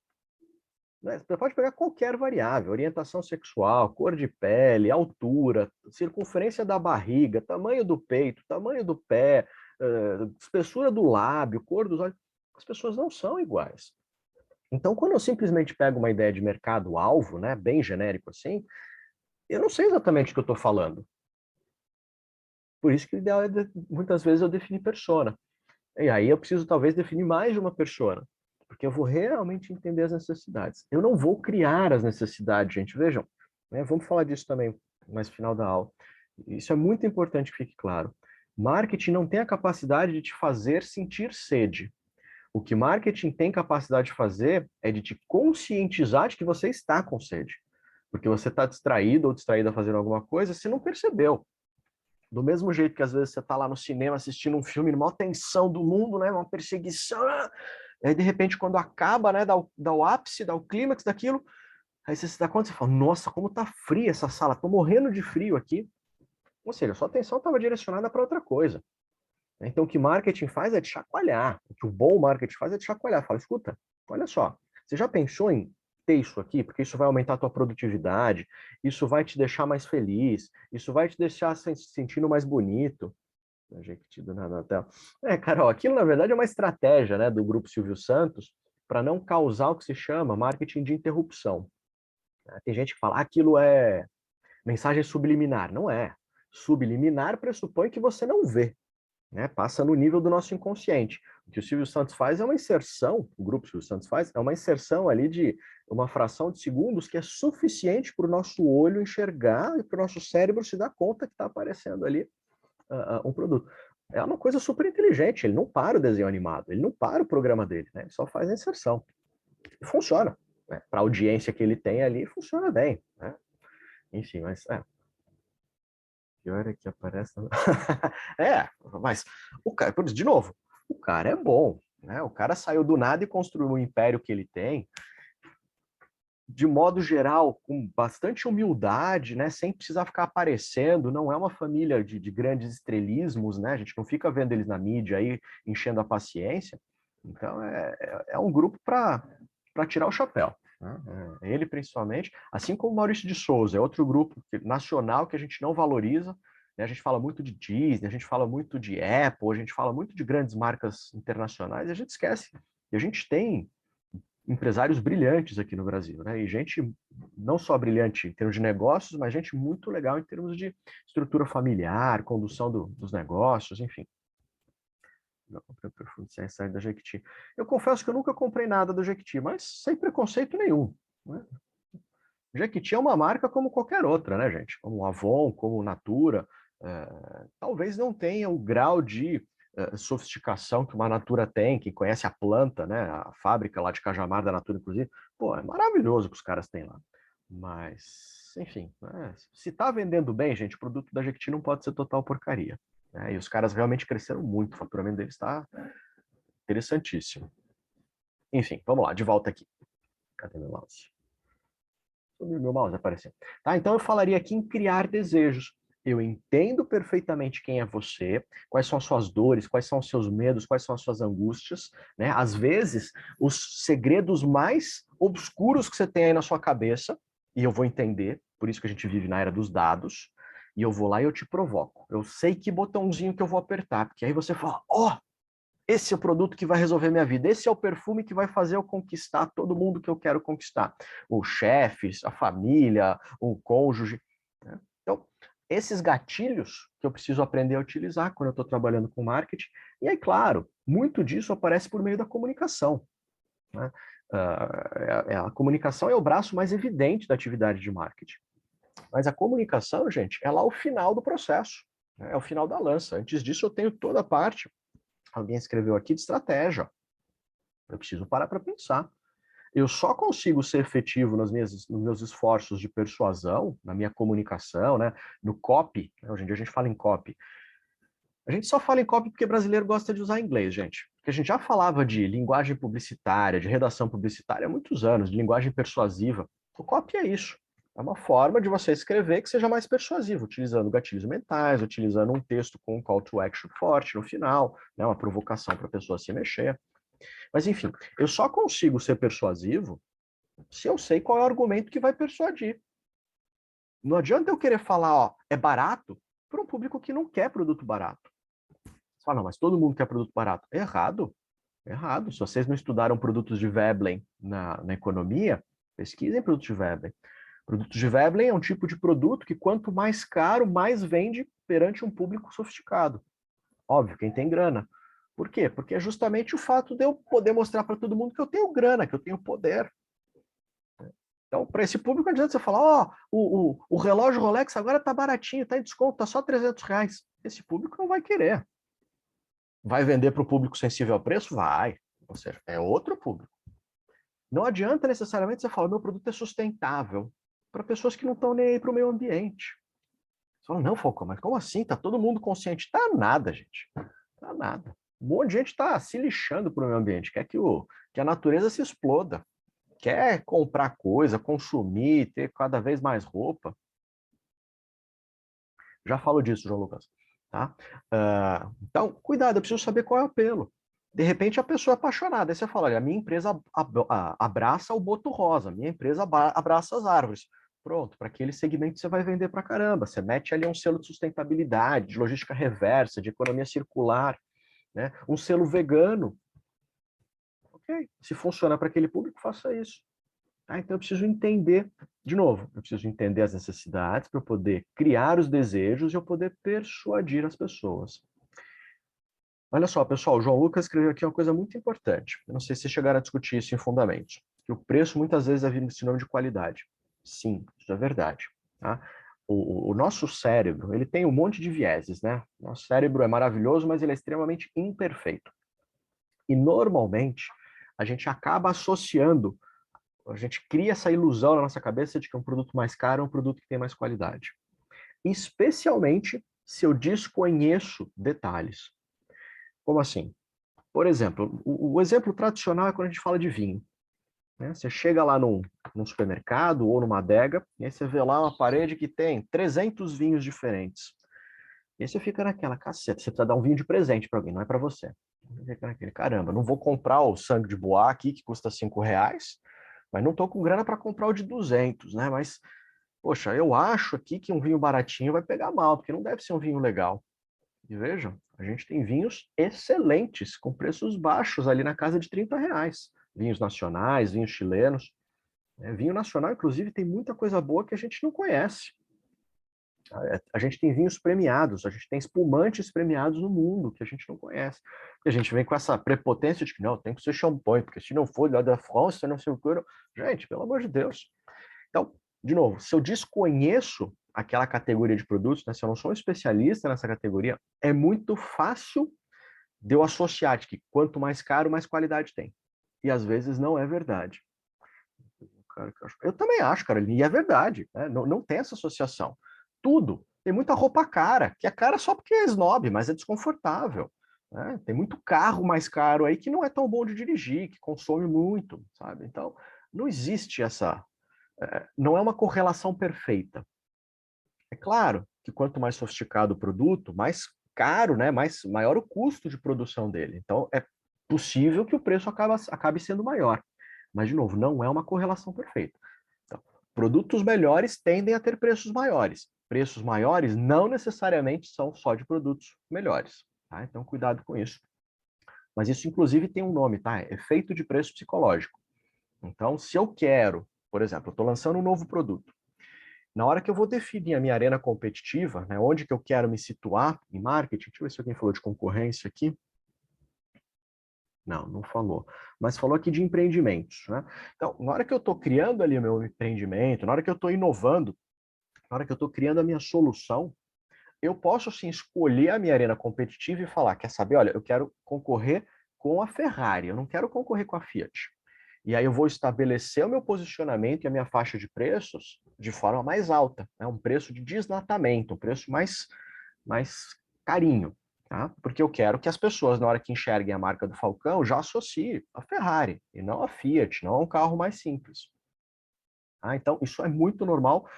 Né? Você pode pegar qualquer variável, orientação sexual, cor de pele, altura, circunferência da barriga, tamanho do peito, tamanho do pé, espessura do lábio, cor dos olhos. As pessoas não são iguais. Então, quando eu simplesmente pego uma ideia de mercado-alvo, né, bem genérico assim, eu não sei exatamente o que eu estou falando. Por isso que o ideal é, muitas vezes, eu definir persona. E aí eu preciso, talvez, definir mais de uma persona, porque eu vou realmente entender as necessidades. Eu não vou criar as necessidades, gente. Vejam, né, vamos falar disso também mais no final da aula. Isso é muito importante que fique claro. Marketing não tem a capacidade de te fazer sentir sede. O que marketing tem capacidade de fazer é de te conscientizar de que você está com sede. Porque você está distraído ou distraída fazendo alguma coisa, você não percebeu. Do mesmo jeito que às vezes você está lá no cinema assistindo um filme, numa tensão do mundo, né, uma perseguição, e aí de repente quando acaba, né, dá o ápice, dá o clímax daquilo, aí você se dá conta e fala, nossa, como tá fria essa sala, tô morrendo de frio aqui. Ou seja, sua atenção estava direcionada para outra coisa. Então, o que marketing faz é te chacoalhar. O que o bom marketing faz é te chacoalhar. Fala, escuta, olha só, você já pensou em ter isso aqui? Porque isso vai aumentar a tua produtividade, isso vai te deixar mais feliz, isso vai te deixar se sentindo mais bonito. Jequiti do Natal. Carol, aquilo na verdade é uma estratégia, né, do Grupo Silvio Santos para não causar o que se chama marketing de interrupção. Tem gente que fala, aquilo é mensagem subliminar. Não é. Subliminar pressupõe que você não vê. Né, passa no nível do nosso inconsciente. O que o Silvio Santos faz é uma inserção, o grupo Silvio Santos faz, é uma inserção ali de uma fração de segundos que é suficiente para o nosso olho enxergar e para o nosso cérebro se dar conta que está aparecendo ali um produto. É uma coisa super inteligente, ele não para o desenho animado, ele não para o programa dele, né, ele só faz a inserção. E funciona. Né, para a audiência que ele tem ali, funciona bem. Né? Enfim, mas pior é que aparece. Mas o cara, de novo, o cara é bom, né? O cara saiu do nada e construiu o império que ele tem, de modo geral, com bastante humildade, né? Sem precisar ficar aparecendo. Não é uma família de grandes estrelismos, né? A gente não fica vendo eles na mídia aí enchendo a paciência. Então é um grupo para tirar o chapéu. Ele principalmente, assim como o Maurício de Souza, é outro grupo nacional que a gente não valoriza, né? A gente fala muito de Disney, a gente fala muito de Apple, a gente fala muito de grandes marcas internacionais, e a gente esquece que a gente tem empresários brilhantes aqui no Brasil, né? E gente não só brilhante em termos de negócios, mas gente muito legal em termos de estrutura familiar, condução dos negócios, enfim. Eu comprei o perfume sem sair da Jequiti. Eu confesso que eu nunca comprei nada do Jequiti, mas sem preconceito nenhum. Né? Jequiti é uma marca como qualquer outra, né, gente? Como Avon, como Natura. Talvez não tenha o grau de sofisticação que uma Natura tem, que conhece a planta, né? A fábrica lá de Cajamar da Natura, inclusive. Pô, é maravilhoso o que os caras têm lá. Mas, enfim, né? Se tá vendendo bem, gente, o produto da Jequiti não pode ser total porcaria. Né? E os caras realmente cresceram muito, o faturamento deles está interessantíssimo. Enfim, vamos lá, de volta aqui. Cadê meu mouse? Sumiu meu mouse, apareceu. Tá? Então eu falaria aqui em criar desejos. Eu entendo perfeitamente quem é você, quais são as suas dores, quais são os seus medos, quais são as suas angústias, né? Às vezes, os segredos mais obscuros que você tem aí na sua cabeça, e eu vou entender, por isso que a gente vive na era dos dados, e eu vou lá e eu te provoco. Eu sei que botãozinho que eu vou apertar, porque aí você fala, ó, esse é o produto que vai resolver minha vida, esse é o perfume que vai fazer eu conquistar todo mundo que eu quero conquistar. Os chefes, a família, o cônjuge, né? Então, esses gatilhos que eu preciso aprender a utilizar quando eu estou trabalhando com marketing, e aí, claro, muito disso aparece por meio da comunicação, né? A comunicação é o braço mais evidente da atividade de marketing. Mas a comunicação, gente, é lá o final do processo, né? É o final da lança. Antes disso, eu tenho toda a parte, alguém escreveu aqui, de estratégia. Eu preciso parar para pensar. Eu só consigo ser efetivo nos meus esforços de persuasão, na minha comunicação, né? No copy. Hoje em dia a gente fala em copy. A gente só fala em copy porque brasileiro gosta de usar inglês, gente. Porque a gente já falava de linguagem publicitária, de redação publicitária há muitos anos, de linguagem persuasiva. O copy é isso. É uma forma de você escrever que seja mais persuasivo, utilizando gatilhos mentais, utilizando um texto com um call to action forte no final, né, uma provocação para a pessoa se mexer. Mas, enfim, eu só consigo ser persuasivo se eu sei qual é o argumento que vai persuadir. Não adianta eu querer falar, ó, é barato, para um público que não quer produto barato. Você fala, não, mas todo mundo quer produto barato. Errado. Errado. Se vocês não estudaram produtos de Veblen na economia, pesquisem produtos de Veblen. Produtos de Veblen é um tipo de produto que quanto mais caro, mais vende perante um público sofisticado. Óbvio, quem tem grana. Por quê? Porque é justamente o fato de eu poder mostrar para todo mundo que eu tenho grana, que eu tenho poder. Então, para esse público, não adianta você falar, ó, o relógio Rolex agora está baratinho, está em desconto, está só R$300. Esse público não vai querer. Vai vender para o público sensível ao preço? Vai. Ou seja, é outro público. Não adianta necessariamente você falar, meu produto é sustentável, para pessoas que não estão nem aí para o meio ambiente. Você fala, não, Falcão, mas como assim? Tá todo mundo consciente? Tá nada, gente. Tá nada. Um monte de gente está se lixando para o meio ambiente, quer que a natureza se exploda, quer comprar coisa, consumir, ter cada vez mais roupa. Já falo disso, João Lucas. Tá? Então, cuidado, eu preciso saber qual é o apelo. De repente, a pessoa é apaixonada. Aí você fala, olha, a minha empresa abraça o boto rosa, a minha empresa abraça as árvores. Pronto, para aquele segmento você vai vender para caramba. Você mete ali um selo de sustentabilidade, de logística reversa, de economia circular, né? Um selo vegano. Ok, se funciona para aquele público, faça isso. Tá? Então eu preciso entender, de novo, eu preciso entender as necessidades para eu poder criar os desejos e eu poder persuadir as pessoas. Olha só, pessoal, o João Lucas escreveu aqui uma coisa muito importante. Eu não sei se chegaram a discutir isso em fundamentos. Que o preço muitas vezes é sinônimo de qualidade. Sim, isso é verdade. Tá? O nosso cérebro, ele tem um monte de vieses, né? Nosso cérebro é maravilhoso, mas ele é extremamente imperfeito. E normalmente a gente acaba associando, a gente cria essa ilusão na nossa cabeça de que um produto mais caro é um produto que tem mais qualidade. Especialmente se eu desconheço detalhes. Como assim? Por exemplo, o exemplo tradicional é quando a gente fala de vinho. Né? Você chega lá num supermercado ou numa adega, e aí você vê lá uma parede que tem 300 vinhos diferentes. E aí você fica naquela, caceta, você precisa dar um vinho de presente para alguém, não é para você. Você fica naquele, caramba, não vou comprar o sangue de Bois aqui, que custa R$5, mas não estou com grana para comprar o de 200, né? Mas, poxa, eu acho aqui que um vinho baratinho vai pegar mal, porque não deve ser um vinho legal. E vejam, a gente tem vinhos excelentes, com preços baixos ali na casa de R$30. Vinhos nacionais, vinhos chilenos. Vinho nacional, inclusive, tem muita coisa boa que a gente não conhece. A gente tem vinhos premiados, a gente tem espumantes premiados no mundo que a gente não conhece. E a gente vem com essa prepotência de que não, tem que ser champanhe, porque se não for lá da França, não sei o que. Gente, pelo amor de Deus. Então, de novo, se eu desconheço aquela categoria de produtos, né, se eu não sou um especialista nessa categoria, é muito fácil de eu associar de que quanto mais caro, mais qualidade tem. E às vezes não é verdade. Eu também acho, cara, e é verdade. Né? Não tem essa associação. Tudo. Tem muita roupa cara, que é cara só porque é snob, mas é desconfortável. Né? Tem muito carro mais caro aí que não é tão bom de dirigir, que consome muito, sabe? Então, não existe não é uma correlação perfeita. É claro que quanto mais sofisticado o produto, mais caro, né, maior o custo de produção dele. Então, é possível que o preço acabe sendo maior. Mas, de novo, não é uma correlação perfeita. Então, produtos melhores tendem a ter preços maiores. Preços maiores não necessariamente são só de produtos melhores. Tá? Então, cuidado com isso. Mas isso, inclusive, tem um nome, tá? É efeito de preço psicológico. Então, se eu quero, por exemplo, eu estou lançando um novo produto. Na hora que eu vou definir a minha arena competitiva, né, onde que eu quero me situar em marketing, deixa eu ver se alguém falou de concorrência aqui. Não falou. Mas falou aqui de empreendimentos, né? Então, na hora que eu estou criando ali o meu empreendimento, na hora que eu estou inovando, na hora que eu estou criando a minha solução, eu posso, sim, escolher a minha arena competitiva e falar, quer saber, olha, eu quero concorrer com a Ferrari, eu não quero concorrer com a Fiat. E aí eu vou estabelecer o meu posicionamento e a minha faixa de preços de forma mais alta, né? Um preço de desnatamento, um preço mais carinho, tá? Porque eu quero que as pessoas, na hora que enxerguem a marca do Falcão, já associem a Ferrari e não a Fiat, não a um carro mais simples. Ah, então, isso é muito normal.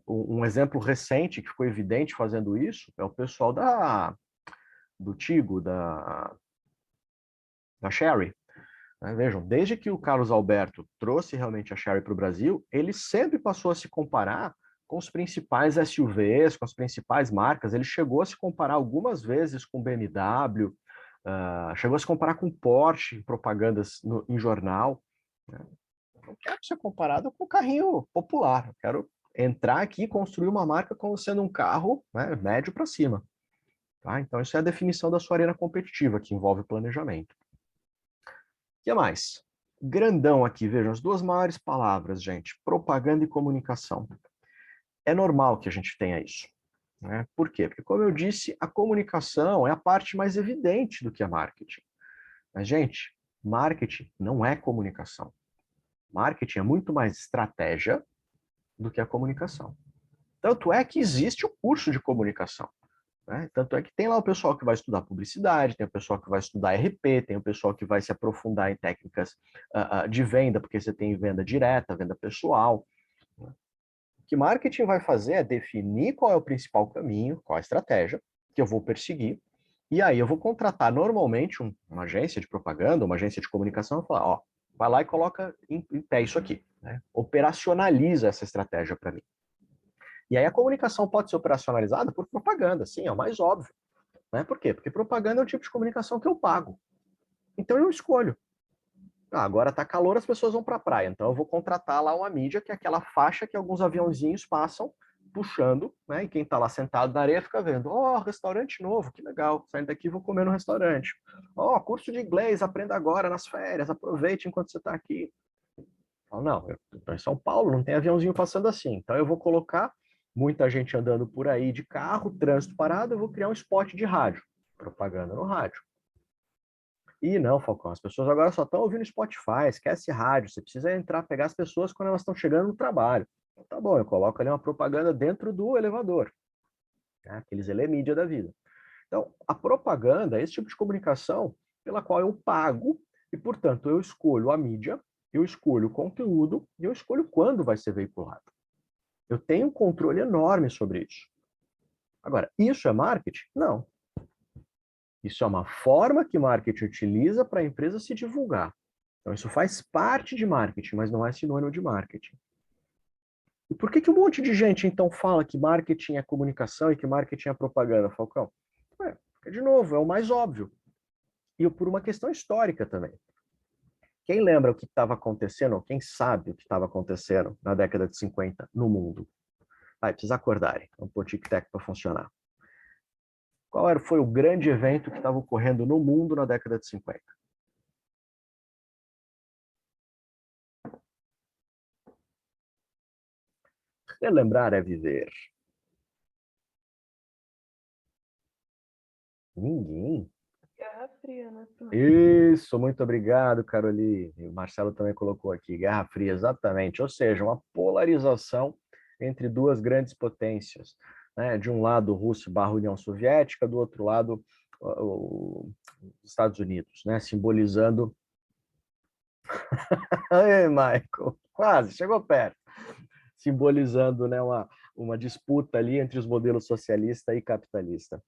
Um exemplo recente que ficou evidente fazendo isso é o pessoal do Tigo, da Chery. Vejam, desde que o Carlos Alberto trouxe realmente a Chery para o Brasil, ele sempre passou a se comparar com os principais SUVs, com as principais marcas. Ele chegou a se comparar algumas vezes com BMW, chegou a se comparar com Porsche em propagandas em jornal. Né? Não quero ser comparado com o carrinho popular. Eu quero entrar aqui e construir uma marca como sendo um carro, né, médio para cima. Tá? Então, isso é a definição da sua arena competitiva, que envolve planejamento. O que mais? Grandão aqui, vejam, as duas maiores palavras, gente, propaganda e comunicação. É normal que a gente tenha isso. Né? Por quê? Porque, como eu disse, a comunicação é a parte mais evidente do que a marketing. Mas, gente, marketing não é comunicação. Marketing é muito mais estratégia do que a comunicação. Tanto é que existe o curso de comunicação. Né? Tanto é que tem lá o pessoal que vai estudar publicidade, tem o pessoal que vai estudar RP, tem o pessoal que vai se aprofundar em técnicas de venda, porque você tem venda direta, venda pessoal. Né? O que marketing vai fazer é definir qual é o principal caminho, qual a estratégia que eu vou perseguir, e aí eu vou contratar normalmente uma agência de propaganda, uma agência de comunicação, e falar, ó, vai lá e coloca em pé isso aqui, né? Operacionaliza essa estratégia para mim. E aí a comunicação pode ser operacionalizada por propaganda, sim, é o mais óbvio. Né? Por quê? Porque propaganda é o tipo de comunicação que eu pago. Então eu escolho. Agora está calor, as pessoas vão para a praia. Então eu vou contratar lá uma mídia, que é aquela faixa que alguns aviãozinhos passam puxando, né? E quem está lá sentado na areia fica vendo. Ó, restaurante novo, que legal. Saindo daqui vou comer no restaurante. Ó, curso de inglês, aprenda agora nas férias, aproveite enquanto você está aqui. Falo, não, eu estou em São Paulo, não tem aviãozinho passando assim. Então eu vou colocar muita gente andando por aí de carro, trânsito parado, eu vou criar um spot de rádio, propaganda no rádio. E não, Falcão, as pessoas agora só estão ouvindo Spotify, esquece rádio, você precisa entrar, pegar as pessoas quando elas estão chegando no trabalho. Então, tá bom, eu coloco ali uma propaganda dentro do elevador, né? Aqueles elemídia da vida. Então, a propaganda é esse tipo de comunicação pela qual eu pago e, portanto, eu escolho a mídia, eu escolho o conteúdo e eu escolho quando vai ser veiculado. Eu tenho um controle enorme sobre isso. Agora, isso é marketing? Não. Isso é uma forma que marketing utiliza para a empresa se divulgar. Então, isso faz parte de marketing, mas não é sinônimo de marketing. E por que um monte de gente, então, fala que marketing é comunicação e que marketing é propaganda, Falcão? Porque, de novo, é o mais óbvio. E por uma questão histórica também. Quem lembra o que estava acontecendo, ou quem sabe o que estava acontecendo na década de 50 no mundo? Precisa acordarem, vamos pôr o tic-tac para funcionar. Qual foi o grande evento que estava ocorrendo no mundo na década de 50? Relembrar é viver. Ninguém? Guerra Fria, né? Isso, muito obrigado, Caroline. O Marcelo também colocou aqui, Guerra Fria, exatamente. Ou seja, uma polarização entre duas grandes potências. Né? De um lado, Rússia barra União Soviética, do outro lado, os Estados Unidos, né? Simbolizando... Ai, Michael, quase, chegou perto. simbolizando, né, uma disputa ali entre os modelos socialista e capitalista.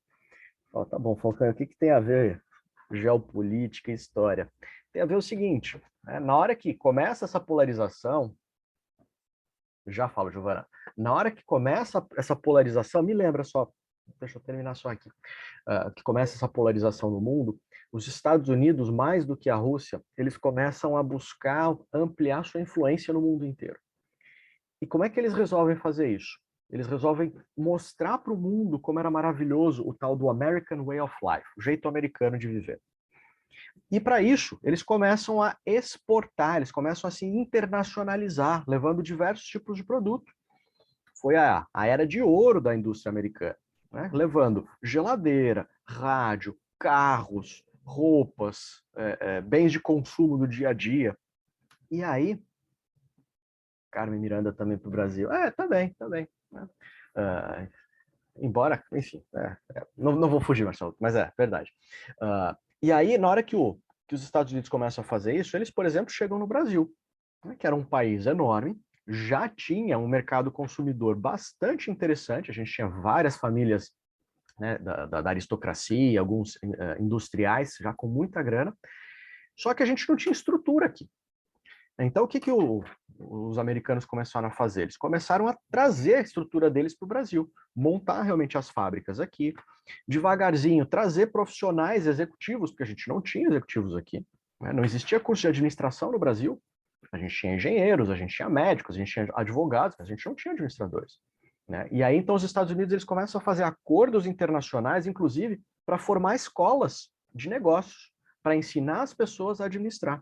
Ó, tá bom, Falcão, o que tem a ver geopolítica e história? Tem a ver o seguinte, né, na hora que começa essa polarização, já falo, Giovana, na hora que começa essa polarização, me lembra só, deixa eu terminar só aqui, que começa essa polarização no mundo, os Estados Unidos, mais do que a Rússia, eles começam a buscar ampliar sua influência no mundo inteiro. E como é que eles resolvem fazer isso? Eles resolvem mostrar para o mundo como era maravilhoso o tal do American Way of Life, o jeito americano de viver. E para isso, eles começam a exportar, eles começam a se internacionalizar, levando diversos tipos de produto. Foi a era de ouro da indústria americana, né? Levando geladeira, rádio, carros, roupas, bens de consumo do dia a dia. E aí, Carmen Miranda também para o Brasil. Tá bem. Né? Embora, enfim, não vou fugir, Marcelo, mas é verdade. E aí, na hora que os Estados Unidos começam a fazer isso, eles, por exemplo, chegam no Brasil, né, que era um país enorme, já tinha um mercado consumidor bastante interessante, a gente tinha várias famílias, né, da aristocracia, alguns industriais já com muita grana, só que a gente não tinha estrutura aqui. Então, o que os americanos começaram a fazer? Eles começaram a trazer a estrutura deles para o Brasil, montar realmente as fábricas aqui, devagarzinho, trazer profissionais executivos, porque a gente não tinha executivos aqui, né? Não existia curso de administração no Brasil, a gente tinha engenheiros, a gente tinha médicos, a gente tinha advogados, mas a gente não tinha administradores, né? E aí, então, os Estados Unidos eles começam a fazer acordos internacionais, inclusive, para formar escolas de negócios, para ensinar as pessoas a administrar.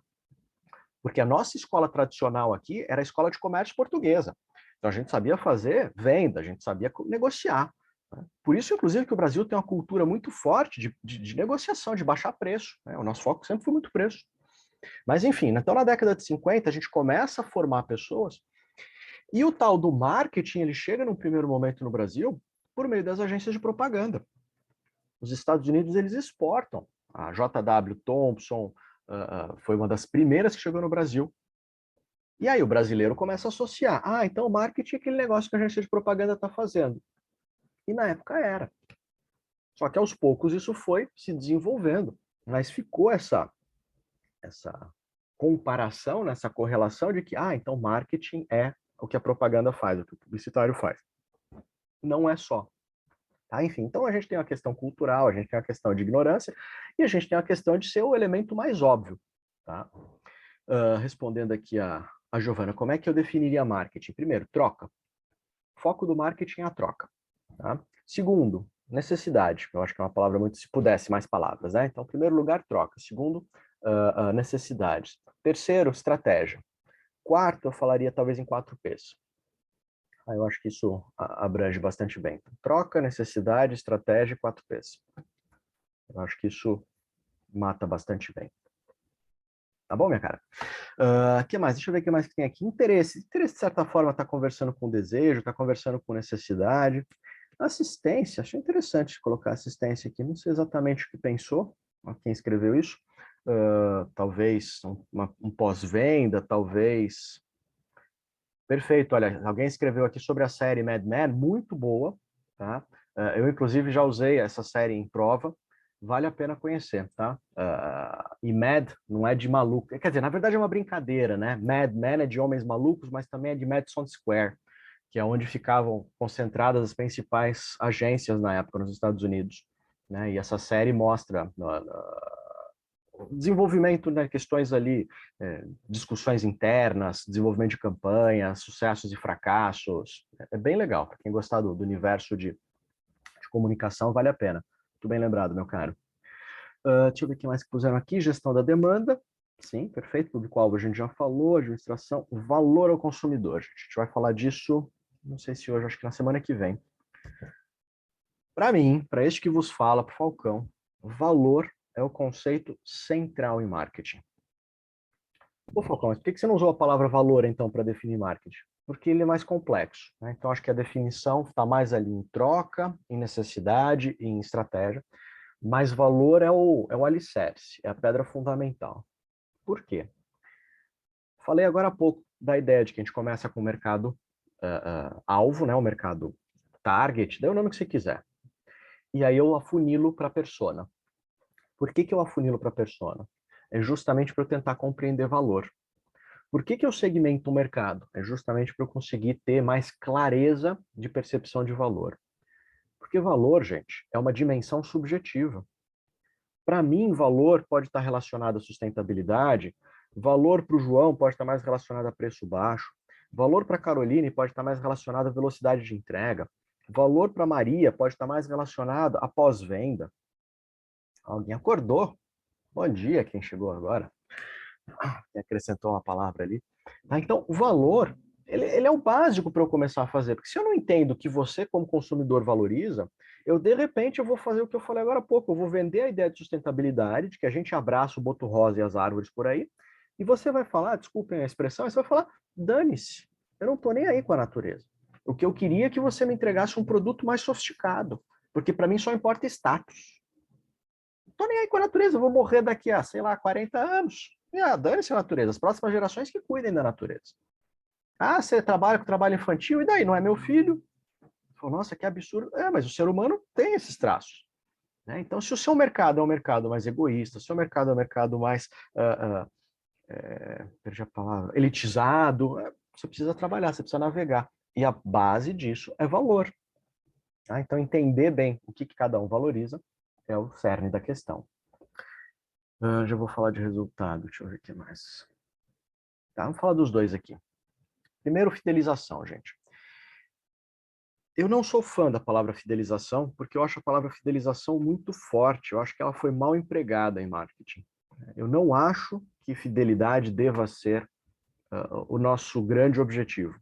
Porque a nossa escola tradicional aqui era a escola de comércio portuguesa. Então, a gente sabia fazer venda, a gente sabia negociar. Né? Por isso, inclusive, que o Brasil tem uma cultura muito forte de negociação, de baixar preço. Né? O nosso foco sempre foi muito preço. Mas, enfim, então na década de 50, a gente começa a formar pessoas e o tal do marketing, ele chega num primeiro momento no Brasil por meio das agências de propaganda. Os Estados Unidos, eles exportam. A JW Thompson, foi uma das primeiras que chegou no Brasil. E aí o brasileiro começa a associar. Então o marketing é aquele negócio que a agência de propaganda está fazendo. E na época era. Só que aos poucos isso foi se desenvolvendo. Mas ficou essa comparação, essa correlação de que, então marketing é o que a propaganda faz, o que o publicitário faz. Não é só. Tá? Enfim, então a gente tem uma questão cultural, a gente tem uma questão de ignorância e a gente tem uma questão de ser o elemento mais óbvio. Tá? Respondendo aqui a Giovana, como é que eu definiria marketing? Primeiro, troca. Foco do marketing é a troca. Tá? Segundo, necessidade. Eu acho que é uma palavra muito, se pudesse mais palavras, né? Então, em primeiro lugar, troca. Segundo, necessidades. Terceiro, estratégia. Quarto, eu falaria talvez em 4Ps. Eu acho que isso abrange bastante bem. Troca, necessidade, estratégia e 4Ps. Eu acho que isso mata bastante bem. Tá bom, minha cara? Que mais? Deixa eu ver o que mais que tem aqui. Interesse. Interesse, de certa forma, está conversando com desejo, está conversando com necessidade. Assistência. Achei interessante colocar assistência aqui. Não sei exatamente o que pensou quem escreveu isso. Talvez um pós-venda, talvez... Perfeito. Olha, alguém escreveu aqui sobre a série Mad Men, muito boa. Tá? Eu, inclusive, já usei essa série em prova. Vale a pena conhecer, tá? E Mad não é de maluco. Quer dizer, na verdade é uma brincadeira, né? Mad Men é de homens malucos, mas também é de Madison Square, que é onde ficavam concentradas as principais agências na época nos Estados Unidos. Né? E essa série mostra o desenvolvimento, né, questões ali, discussões internas, desenvolvimento de campanha, sucessos e fracassos. É bem legal. Para quem gostar do universo de comunicação, vale a pena. Muito bem lembrado, meu caro. Deixa eu ver o que mais que puseram aqui. Gestão da demanda. Sim, perfeito. Público-alvo a gente já falou. Administração. Valor ao consumidor. A gente vai falar disso, não sei se hoje, acho que na semana que vem. Para mim, para este que vos fala, para o Falcão, valor é o conceito central em marketing. Ô, Falcão, mas por que você não usou a palavra valor, então, para definir marketing? Porque ele é mais complexo. Né? Então, acho que a definição está mais ali em troca, em necessidade e em estratégia. Mas valor é o alicerce, é a pedra fundamental. Por quê? Falei agora há pouco da ideia de que a gente começa com o mercado alvo, né, o mercado target, dê o nome que você quiser. E aí eu afunilo para a persona. Por que eu afunilo para a persona? É justamente para eu tentar compreender valor. Por que eu segmento o mercado? É justamente para eu conseguir ter mais clareza de percepção de valor. Porque valor, gente, é uma dimensão subjetiva. Para mim, valor pode estar relacionado à sustentabilidade, valor para o João pode estar mais relacionado a preço baixo, valor para a Caroline pode estar mais relacionado à velocidade de entrega, valor para a Maria pode estar mais relacionado à pós-venda. Alguém acordou? Bom dia, quem chegou agora. Acrescentou uma palavra ali. Então, o valor, ele é o básico para eu começar a fazer. Porque se eu não entendo que você, como consumidor, valoriza, de repente, eu vou fazer o que eu falei agora há pouco. Eu vou vender a ideia de sustentabilidade, de que a gente abraça o boto rosa e as árvores por aí, e você vai falar, desculpem a expressão, você vai falar, dane-se, eu não estou nem aí com a natureza. O que eu queria é que você me entregasse um produto mais sofisticado, porque para mim só importa status. Não estou nem aí com a natureza, eu vou morrer daqui a, sei lá, 40 anos. Dane-se a natureza, as próximas gerações que cuidem da natureza. Você trabalha com trabalho infantil, e daí? Não é meu filho? Nossa, que absurdo. Mas o ser humano tem esses traços. Né? Então, se o seu mercado é um mercado mais egoísta, se o seu mercado é um mercado mais, perdi a palavra, elitizado, você precisa trabalhar, você precisa navegar. E a base disso é valor. Tá? Então, entender bem o que cada um valoriza é o cerne da questão. Já vou falar de resultado, deixa eu ver o que mais. Tá, vamos falar dos dois aqui. Primeiro, fidelização, gente. Eu não sou fã da palavra fidelização, porque eu acho a palavra fidelização muito forte. Eu acho que ela foi mal empregada em marketing. Eu não acho que fidelidade deva ser o nosso grande objetivo.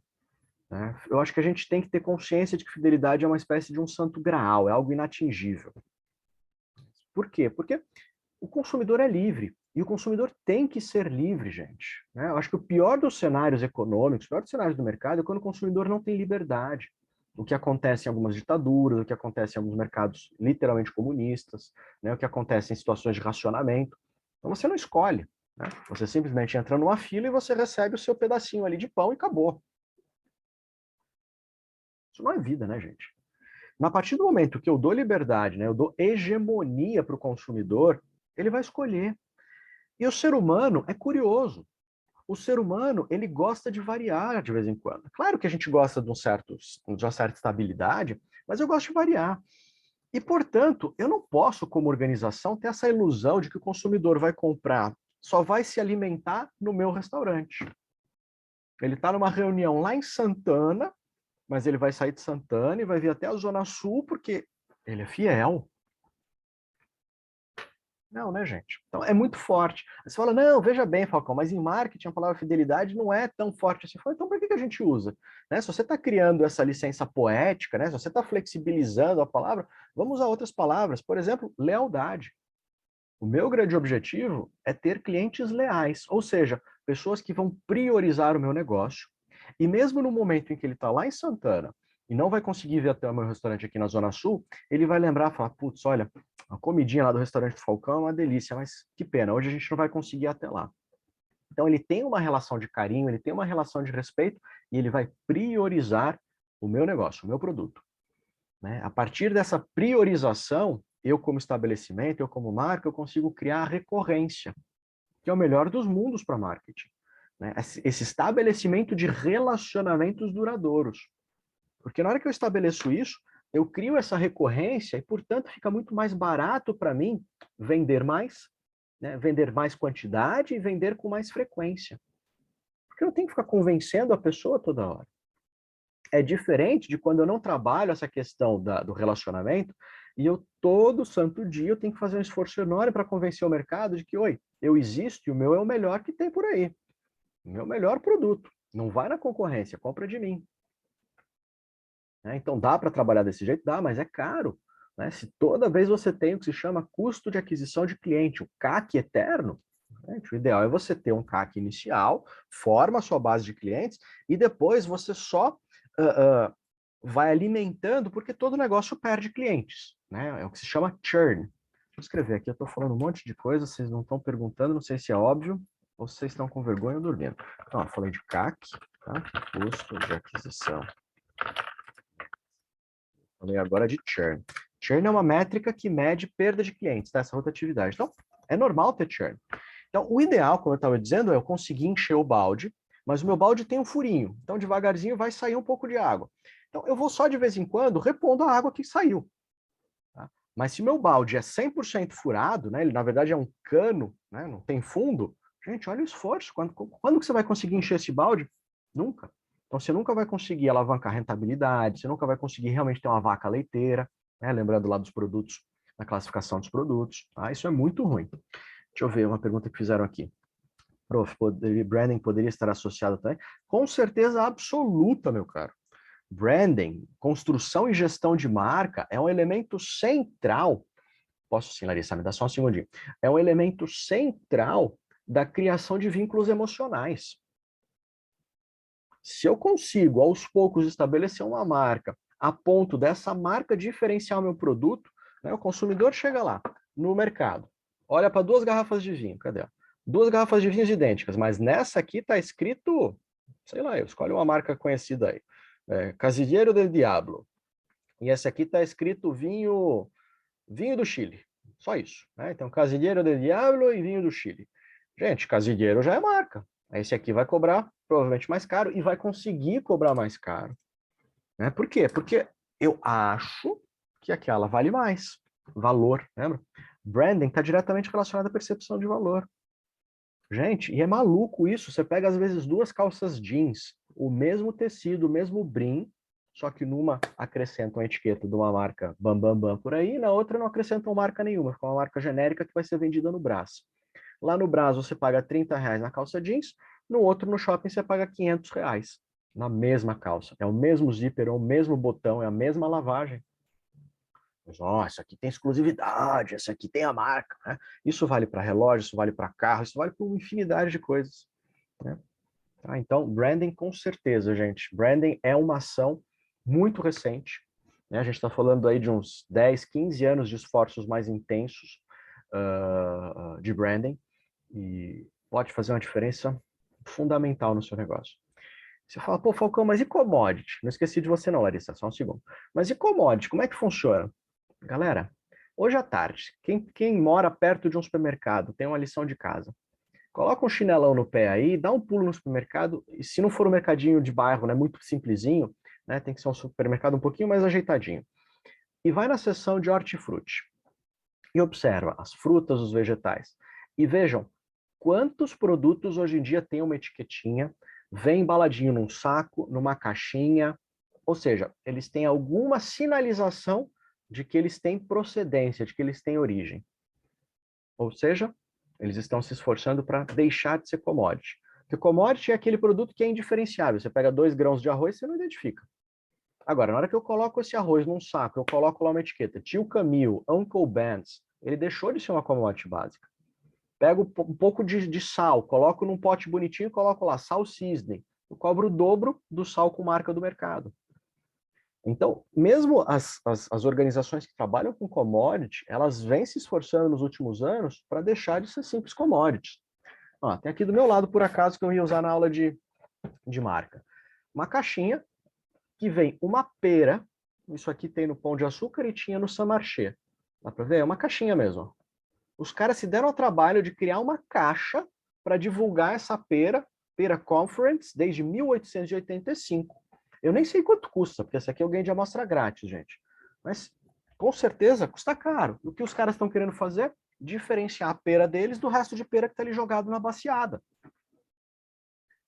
Né? Eu acho que a gente tem que ter consciência de que fidelidade é uma espécie de um santo graal, é algo inatingível. Por quê? Porque o consumidor é livre. E o consumidor tem que ser livre, gente. Né? Eu acho que o pior dos cenários econômicos, o pior dos cenários do mercado é quando o consumidor não tem liberdade. O que acontece em algumas ditaduras, o que acontece em alguns mercados literalmente comunistas, né? O que acontece em situações de racionamento. Então você não escolhe. Né? Você simplesmente entra numa fila e você recebe o seu pedacinho ali de pão e acabou. Isso não é vida, né, gente? A partir do momento que eu dou liberdade, né, eu dou hegemonia para o consumidor, ele vai escolher. E o ser humano é curioso. O ser humano, ele gosta de variar de vez em quando. Claro que a gente gosta de uma certa estabilidade, mas eu gosto de variar. E, portanto, eu não posso, como organização, ter essa ilusão de que o consumidor vai comprar, só vai se alimentar no meu restaurante. Ele está numa reunião lá em Santana, mas ele vai sair de Santana e vai vir até a Zona Sul porque ele é fiel. Não, né, gente? Então, é muito forte. Você fala, não, veja bem, Falcão, mas em marketing a palavra fidelidade não é tão forte assim. Então, por que a gente usa? Né? Se você está criando essa licença poética, né? Se você está flexibilizando a palavra, vamos usar outras palavras. Por exemplo, lealdade. O meu grande objetivo é ter clientes leais, ou seja, pessoas que vão priorizar o meu negócio. E mesmo no momento em que ele está lá em Santana e não vai conseguir vir até o meu restaurante aqui na Zona Sul, ele vai lembrar e falar, putz, olha, a comidinha lá do restaurante do Falcão é uma delícia, mas que pena, hoje a gente não vai conseguir ir até lá. Então ele tem uma relação de carinho, ele tem uma relação de respeito e ele vai priorizar o meu negócio, o meu produto. Né? A partir dessa priorização, eu como estabelecimento, eu como marca, eu consigo criar a recorrência, que é o melhor dos mundos para marketing. Né? Esse estabelecimento de relacionamentos duradouros. Porque na hora que eu estabeleço isso, eu crio essa recorrência e, portanto, fica muito mais barato para mim vender mais, né? Vender mais quantidade e vender com mais frequência. Porque eu não tenho que ficar convencendo a pessoa toda hora. É diferente de quando eu não trabalho essa questão do relacionamento e eu todo santo dia eu tenho que fazer um esforço enorme para convencer o mercado de que, oi, eu existo e o meu é o melhor que tem por aí. O meu melhor produto. Não vai na concorrência, compra de mim. Então, dá para trabalhar desse jeito? Dá, mas é caro. Né? Se toda vez você tem o que se chama custo de aquisição de cliente, o CAC eterno, o ideal é você ter um CAC inicial, forma a sua base de clientes e depois você só vai alimentando, porque todo negócio perde clientes. Né? É o que se chama churn. Deixa eu escrever aqui, eu estou falando um monte de coisa, vocês não estão perguntando, não sei se é óbvio, ou vocês estão com vergonha ou dormindo. Então, eu falei de CAC, tá? Custo de aquisição. Falei agora de churn. Churn é uma métrica que mede perda de clientes, tá? Essa rotatividade. Então, é normal ter churn. Então, o ideal, como eu estava dizendo, é eu conseguir encher o balde, mas o meu balde tem um furinho. Então, devagarzinho vai sair um pouco de água. Então, eu vou só de vez em quando repondo a água que saiu. Tá? Mas se meu balde é 100% furado, né, ele na verdade é um cano, né, não tem fundo, gente, olha o esforço. Quando que você vai conseguir encher esse balde? Nunca. Então, você nunca vai conseguir alavancar rentabilidade, você nunca vai conseguir realmente ter uma vaca leiteira, né, lembrando lá dos produtos, da classificação dos produtos. Tá? Isso é muito ruim. Deixa eu ver uma pergunta que fizeram aqui. Prof, branding poderia estar associado também? Com certeza absoluta, meu caro. Branding, construção e gestão de marca é um elemento central. Posso sim, Larissa, me dá só um segundinho. É um elemento central da criação de vínculos emocionais. Se eu consigo, aos poucos, estabelecer uma marca a ponto dessa marca diferenciar o meu produto, né, o consumidor chega lá no mercado, olha para duas garrafas de vinho, cadê? Duas garrafas de vinhos idênticas, mas nessa aqui está escrito, sei lá, eu escolho uma marca conhecida aí, Casillero del Diablo, e essa aqui está escrito vinho do Chile, só isso, né? Então, Casillero del Diablo e vinho do Chile. Gente, Casillero já é marca, esse aqui vai cobrar provavelmente mais caro e vai conseguir cobrar mais caro. Né? Por quê? Porque eu acho que aquela vale mais. Valor, lembra? Branding está diretamente relacionado à percepção de valor. Gente, e é maluco isso. Você pega, às vezes, duas calças jeans, o mesmo tecido, o mesmo brim, só que numa acrescentam a etiqueta de uma marca bam, bam, bam por aí, na outra não acrescentam marca nenhuma, fica uma marca genérica que vai ser vendida no Brás. Lá no Brás você paga R$30 na calça jeans, no outro, no shopping, você paga R$500 na mesma calça. É o mesmo zíper, é o mesmo botão, é a mesma lavagem. Mas, ó, essa aqui tem exclusividade, essa aqui tem a marca. Né? Isso vale para relógio, isso vale para carro, isso vale para uma infinidade de coisas. Né? Tá? Então, branding com certeza, gente. Branding é uma ação muito recente. Né? A gente está falando aí de uns 10, 15 anos de esforços mais intensos de branding e pode fazer uma diferença fundamental no seu negócio. Você fala, pô, Falcão, mas e commodity? Não esqueci de você não, Larissa, só um segundo. Mas e commodity, como é que funciona? Galera, hoje à tarde, quem mora perto de um supermercado tem uma lição de casa. Coloca um chinelão no pé aí, dá um pulo no supermercado, e se não for um mercadinho de bairro, né, muito simplesinho, né, tem que ser um supermercado um pouquinho mais ajeitadinho. E vai na seção de hortifruti. E observa as frutas, os vegetais. E vejam quantos produtos hoje em dia têm uma etiquetinha, vem embaladinho num saco, numa caixinha, ou seja, eles têm alguma sinalização de que eles têm procedência, de que eles têm origem. Ou seja, eles estão se esforçando para deixar de ser commodity. Porque commodity é aquele produto que é indiferenciável. Você pega 2 grãos de arroz, você não identifica. Agora, na hora que eu coloco esse arroz num saco, eu coloco lá uma etiqueta, Tio Camil, Uncle Ben's, ele deixou de ser uma commodity básica. Pego um pouco de sal, coloco num pote bonitinho e coloco lá, sal cisne. Eu cobro o dobro do sal com marca do mercado. Então, mesmo as organizações que trabalham com commodity, elas vêm se esforçando nos últimos anos para deixar de ser simples commodities. Ó, tem aqui do meu lado, por acaso, que eu ia usar na aula de marca. Uma caixinha que vem uma pera, isso aqui tem no Pão de Açúcar e tinha no Saint-Marché. Dá para ver? É uma caixinha mesmo. Os caras se deram ao trabalho de criar uma caixa para divulgar essa pera Conference, desde 1885. Eu nem sei quanto custa, porque essa aqui eu ganhei de amostra grátis, gente. Mas, com certeza, custa caro. O que os caras estão querendo fazer? Diferenciar a pera deles do resto de pera que está ali jogado na baciada.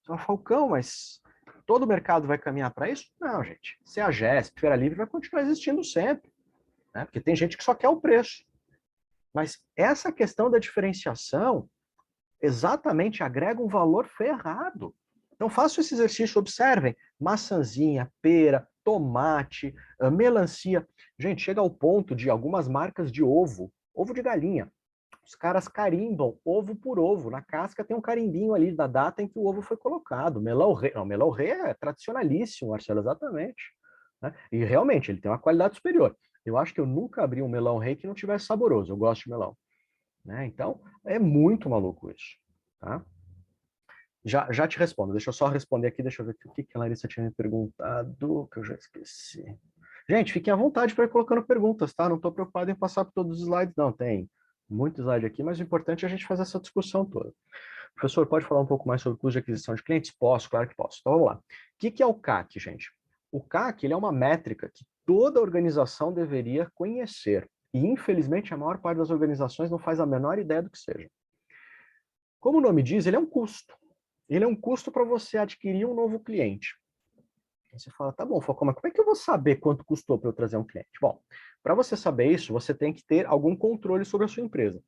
Só Falcão, mas todo o mercado vai caminhar para isso? Não, gente. CEAGESP, Feira Livre vai continuar existindo sempre. Né? Porque tem gente que só quer o preço. Mas essa questão da diferenciação exatamente agrega um valor ferrado. Então façam esse exercício, observem, maçãzinha, pera, tomate, melancia. Gente, chega ao ponto de algumas marcas de ovo de galinha. Os caras carimbam ovo por ovo. Na casca tem um carimbinho ali da data em que o ovo foi colocado. Melão rei, não, melão rei é tradicionalíssimo, Marcelo, exatamente. Né? E realmente, ele tem uma qualidade superior. Eu acho que eu nunca abri um melão rei que não tivesse saboroso. Eu gosto de melão. Né? Então, é muito maluco isso. Tá? Já te respondo. Deixa eu só responder aqui. Deixa eu ver o que a Larissa tinha me perguntado, que eu já esqueci. Gente, fiquem à vontade para ir colocando perguntas, tá? Não estou preocupado em passar por todos os slides, não. Tem muito slide aqui, mas o importante é a gente fazer essa discussão toda. Professor, pode falar um pouco mais sobre o custo de aquisição de clientes? Posso, claro que posso. Então, vamos lá. O que é o CAC, gente? O CAC ele é uma métrica que toda organização deveria conhecer. E, infelizmente, a maior parte das organizações não faz a menor ideia do que seja. Como o nome diz, ele é um custo. Ele é um custo para você adquirir um novo cliente. Aí você fala, tá bom, Falcão, como é que eu vou saber quanto custou para eu trazer um cliente? Bom, para você saber isso, você tem que ter algum controle sobre a sua empresa.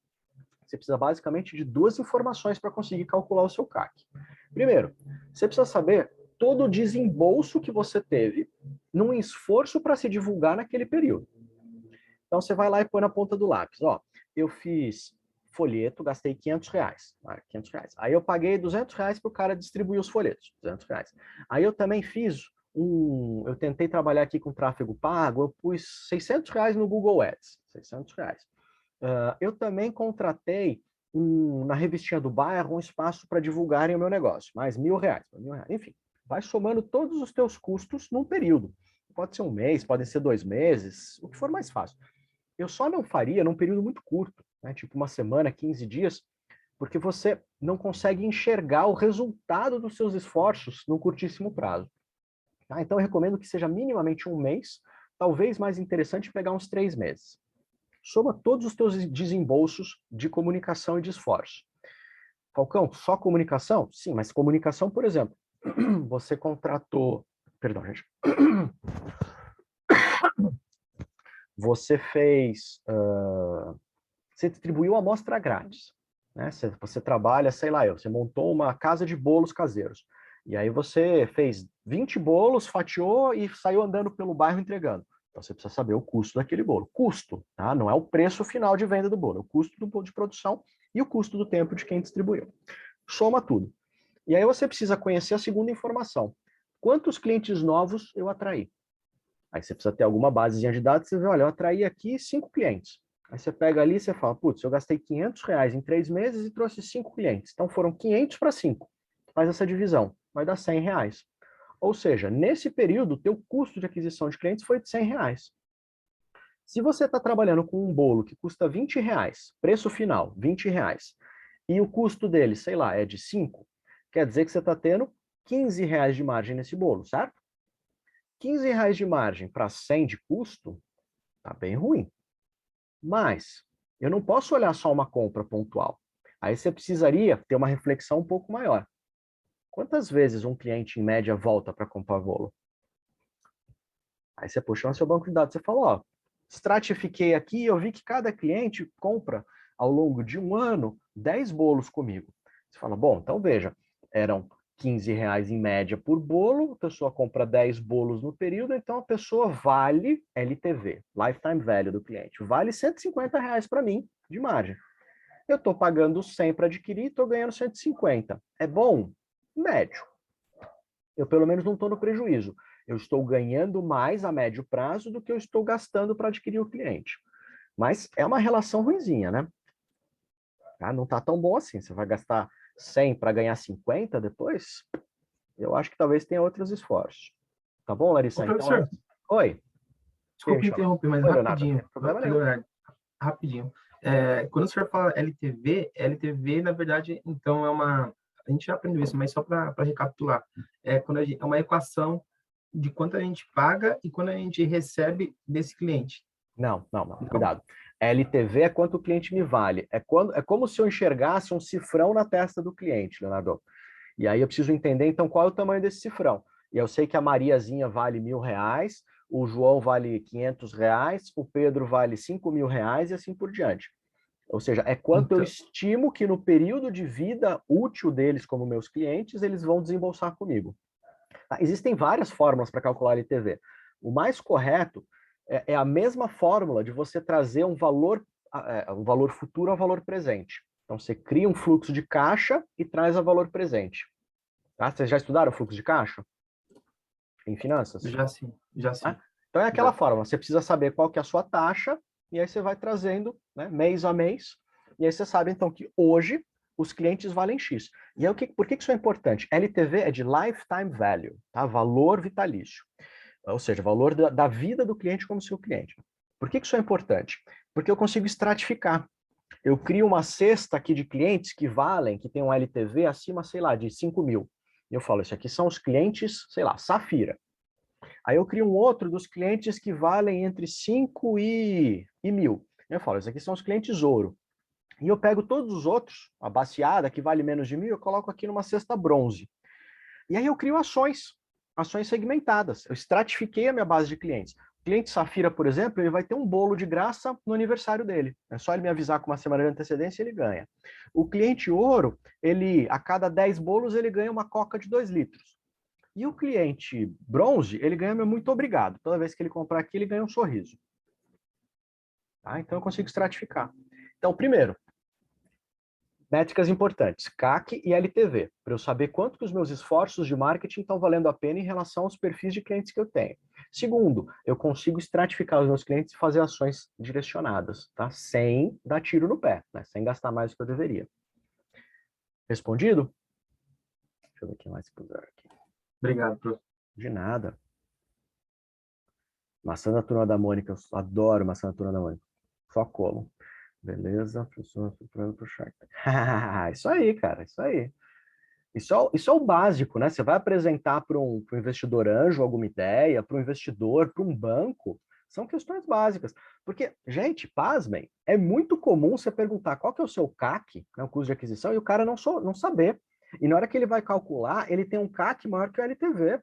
Você precisa basicamente de duas informações para conseguir calcular o seu CAC. Primeiro, você precisa saber todo o desembolso que você teve num esforço para se divulgar naquele período. Então, você vai lá e põe na ponta do lápis. Ó, eu fiz folheto, gastei R$500. R$500. Aí eu paguei R$200 para o cara distribuir os folhetos. R$200. Aí eu também fiz eu tentei trabalhar aqui com tráfego pago, eu pus R$600 no Google Ads. R$600. Eu também contratei na revistinha do bairro um espaço para divulgarem o meu negócio, mais R$1.000. Enfim, vai somando todos os teus custos num período. Pode ser um mês, podem ser 2 meses, o que for mais fácil. Eu só não faria num período muito curto, né? Tipo uma semana, 15 dias, porque você não consegue enxergar o resultado dos seus esforços num curtíssimo prazo. Tá? Então, eu recomendo que seja minimamente um mês, talvez mais interessante pegar uns 3 meses. Soma todos os teus desembolsos de comunicação e de esforço. Falcão, só comunicação? Sim, mas comunicação, por exemplo, você contratou... Perdão, gente. Você fez... você distribuiu amostra grátis. Né? Você trabalha, sei lá, você montou uma casa de bolos caseiros. E aí você fez 20 bolos, fatiou e saiu andando pelo bairro entregando. Então você precisa saber o custo daquele bolo. Custo, tá? Não é o preço final de venda do bolo, é o custo de produção e o custo do tempo de quem distribuiu. Soma tudo. E aí você precisa conhecer a segunda informação. Quantos clientes novos eu atraí? Aí você precisa ter alguma basezinha de dados, você vê, olha, eu atraí aqui 5 clientes. Aí você pega ali e você fala, putz, eu gastei R$500 em 3 meses e trouxe 5 clientes. Então foram 500 para 5. Faz essa divisão, vai dar R$100. Ou seja, nesse período, o teu custo de aquisição de clientes foi de R$100. Se você está trabalhando com um bolo que custa R$20, preço final, R$20, e o custo dele, sei lá, é de 5, quer dizer que você está tendo R$15 de margem nesse bolo, certo? R$15 de margem para 100 de custo, tá bem ruim. Mas eu não posso olhar só uma compra pontual. Aí você precisaria ter uma reflexão um pouco maior. Quantas vezes um cliente, em média, volta para comprar bolo? Aí você puxa no seu banco de dados, você fala, ó, estratifiquei aqui, eu vi que cada cliente compra, ao longo de um ano, 10 bolos comigo. Você fala, bom, então veja, eram R$15 em média por bolo, a pessoa compra 10 bolos no período, então a pessoa vale LTV, Lifetime Value do cliente, vale R$150 para mim de margem. Eu estou pagando 100 para adquirir e estou ganhando 150. É bom? Médio. Eu pelo menos não estou no prejuízo. Eu estou ganhando mais a médio prazo do que eu estou gastando para adquirir o cliente. Mas é uma relação ruinzinha, né? Tá? Não está tão bom assim. Você vai gastar 100 para ganhar 50 depois? Eu acho que talvez tenha outros esforços. Tá bom, Larissa? Ô, professor, Então, oi. desculpa interromper, mas Oi, rapidinho. Leonardo, problema nenhum. Leonardo, rapidinho. Quando o senhor fala LTV, na verdade, então é uma... A gente já aprendeu isso, mas só para recapitular. É uma equação de quanto a gente paga e quanto a gente recebe desse cliente. Não. Cuidado. LTV é quanto o cliente me vale. É como se eu enxergasse um cifrão na testa do cliente, Leonardo. E aí eu preciso entender, então, qual é o tamanho desse cifrão. E eu sei que a Mariazinha vale R$1.000, o João vale R$500, o Pedro vale R$5.000 e assim por diante. Ou seja, é quanto eu estimo que no período de vida útil deles como meus clientes, eles vão desembolsar comigo. Tá? Existem várias fórmulas para calcular LTV. O mais correto é a mesma fórmula de você trazer um valor futuro ao valor presente. Então, você cria um fluxo de caixa e traz a valor presente. Tá? Vocês já estudaram o fluxo de caixa? Em finanças? Já sim. Tá? Então, é aquela fórmula. Você precisa saber qual que é a sua taxa, e aí você vai trazendo, né, mês a mês, e aí você sabe, então, que hoje os clientes valem X. E aí, por que isso é importante? LTV é de Lifetime Value, tá? Valor vitalício. Ou seja, valor da vida do cliente como seu cliente. Por que isso é importante? Porque eu consigo estratificar. Eu crio uma cesta aqui de clientes que valem, que tem um LTV acima, sei lá, de 5 mil. E eu falo, isso aqui são os clientes, sei lá, Safira. Aí eu crio um outro dos clientes que valem entre 5 e 1000. Eu falo, esses aqui são os clientes ouro. E eu pego todos os outros, a baseada que vale menos de 1000, eu coloco aqui numa cesta bronze. E aí eu crio ações segmentadas. Eu estratifiquei a minha base de clientes. O cliente Safira, por exemplo, ele vai ter um bolo de graça no aniversário dele. É só ele me avisar com uma semana de antecedência, ele ganha. O cliente ouro, ele, a cada 10 bolos, ele ganha uma coca de 2 litros. E o cliente bronze, ele ganha meu muito obrigado. Toda vez que ele comprar aqui, ele ganha um sorriso. Tá? Então eu consigo estratificar. Então, primeiro, métricas importantes, CAC e LTV, para eu saber quanto que os meus esforços de marketing estão valendo a pena em relação aos perfis de clientes que eu tenho. Segundo, eu consigo estratificar os meus clientes e fazer ações direcionadas, tá? Sem dar tiro no pé, né? Sem gastar mais do que eu deveria. Respondido? Deixa eu ver o que mais puder aqui. Obrigado, professor. De nada. Maçã da Turma da Mônica, eu adoro maçã da Turma da Mônica. Só como. Beleza, professor, estruturando para o Shark. Isso aí, cara, isso aí. Isso é o básico, né? Você vai apresentar para um investidor anjo alguma ideia, para um investidor, para um banco, são questões básicas. Porque, gente, pasmem, é muito comum você perguntar qual que é o seu CAC, né, o custo de aquisição, e o cara não saber. E na hora que ele vai calcular, ele tem um CAC maior que o LTV.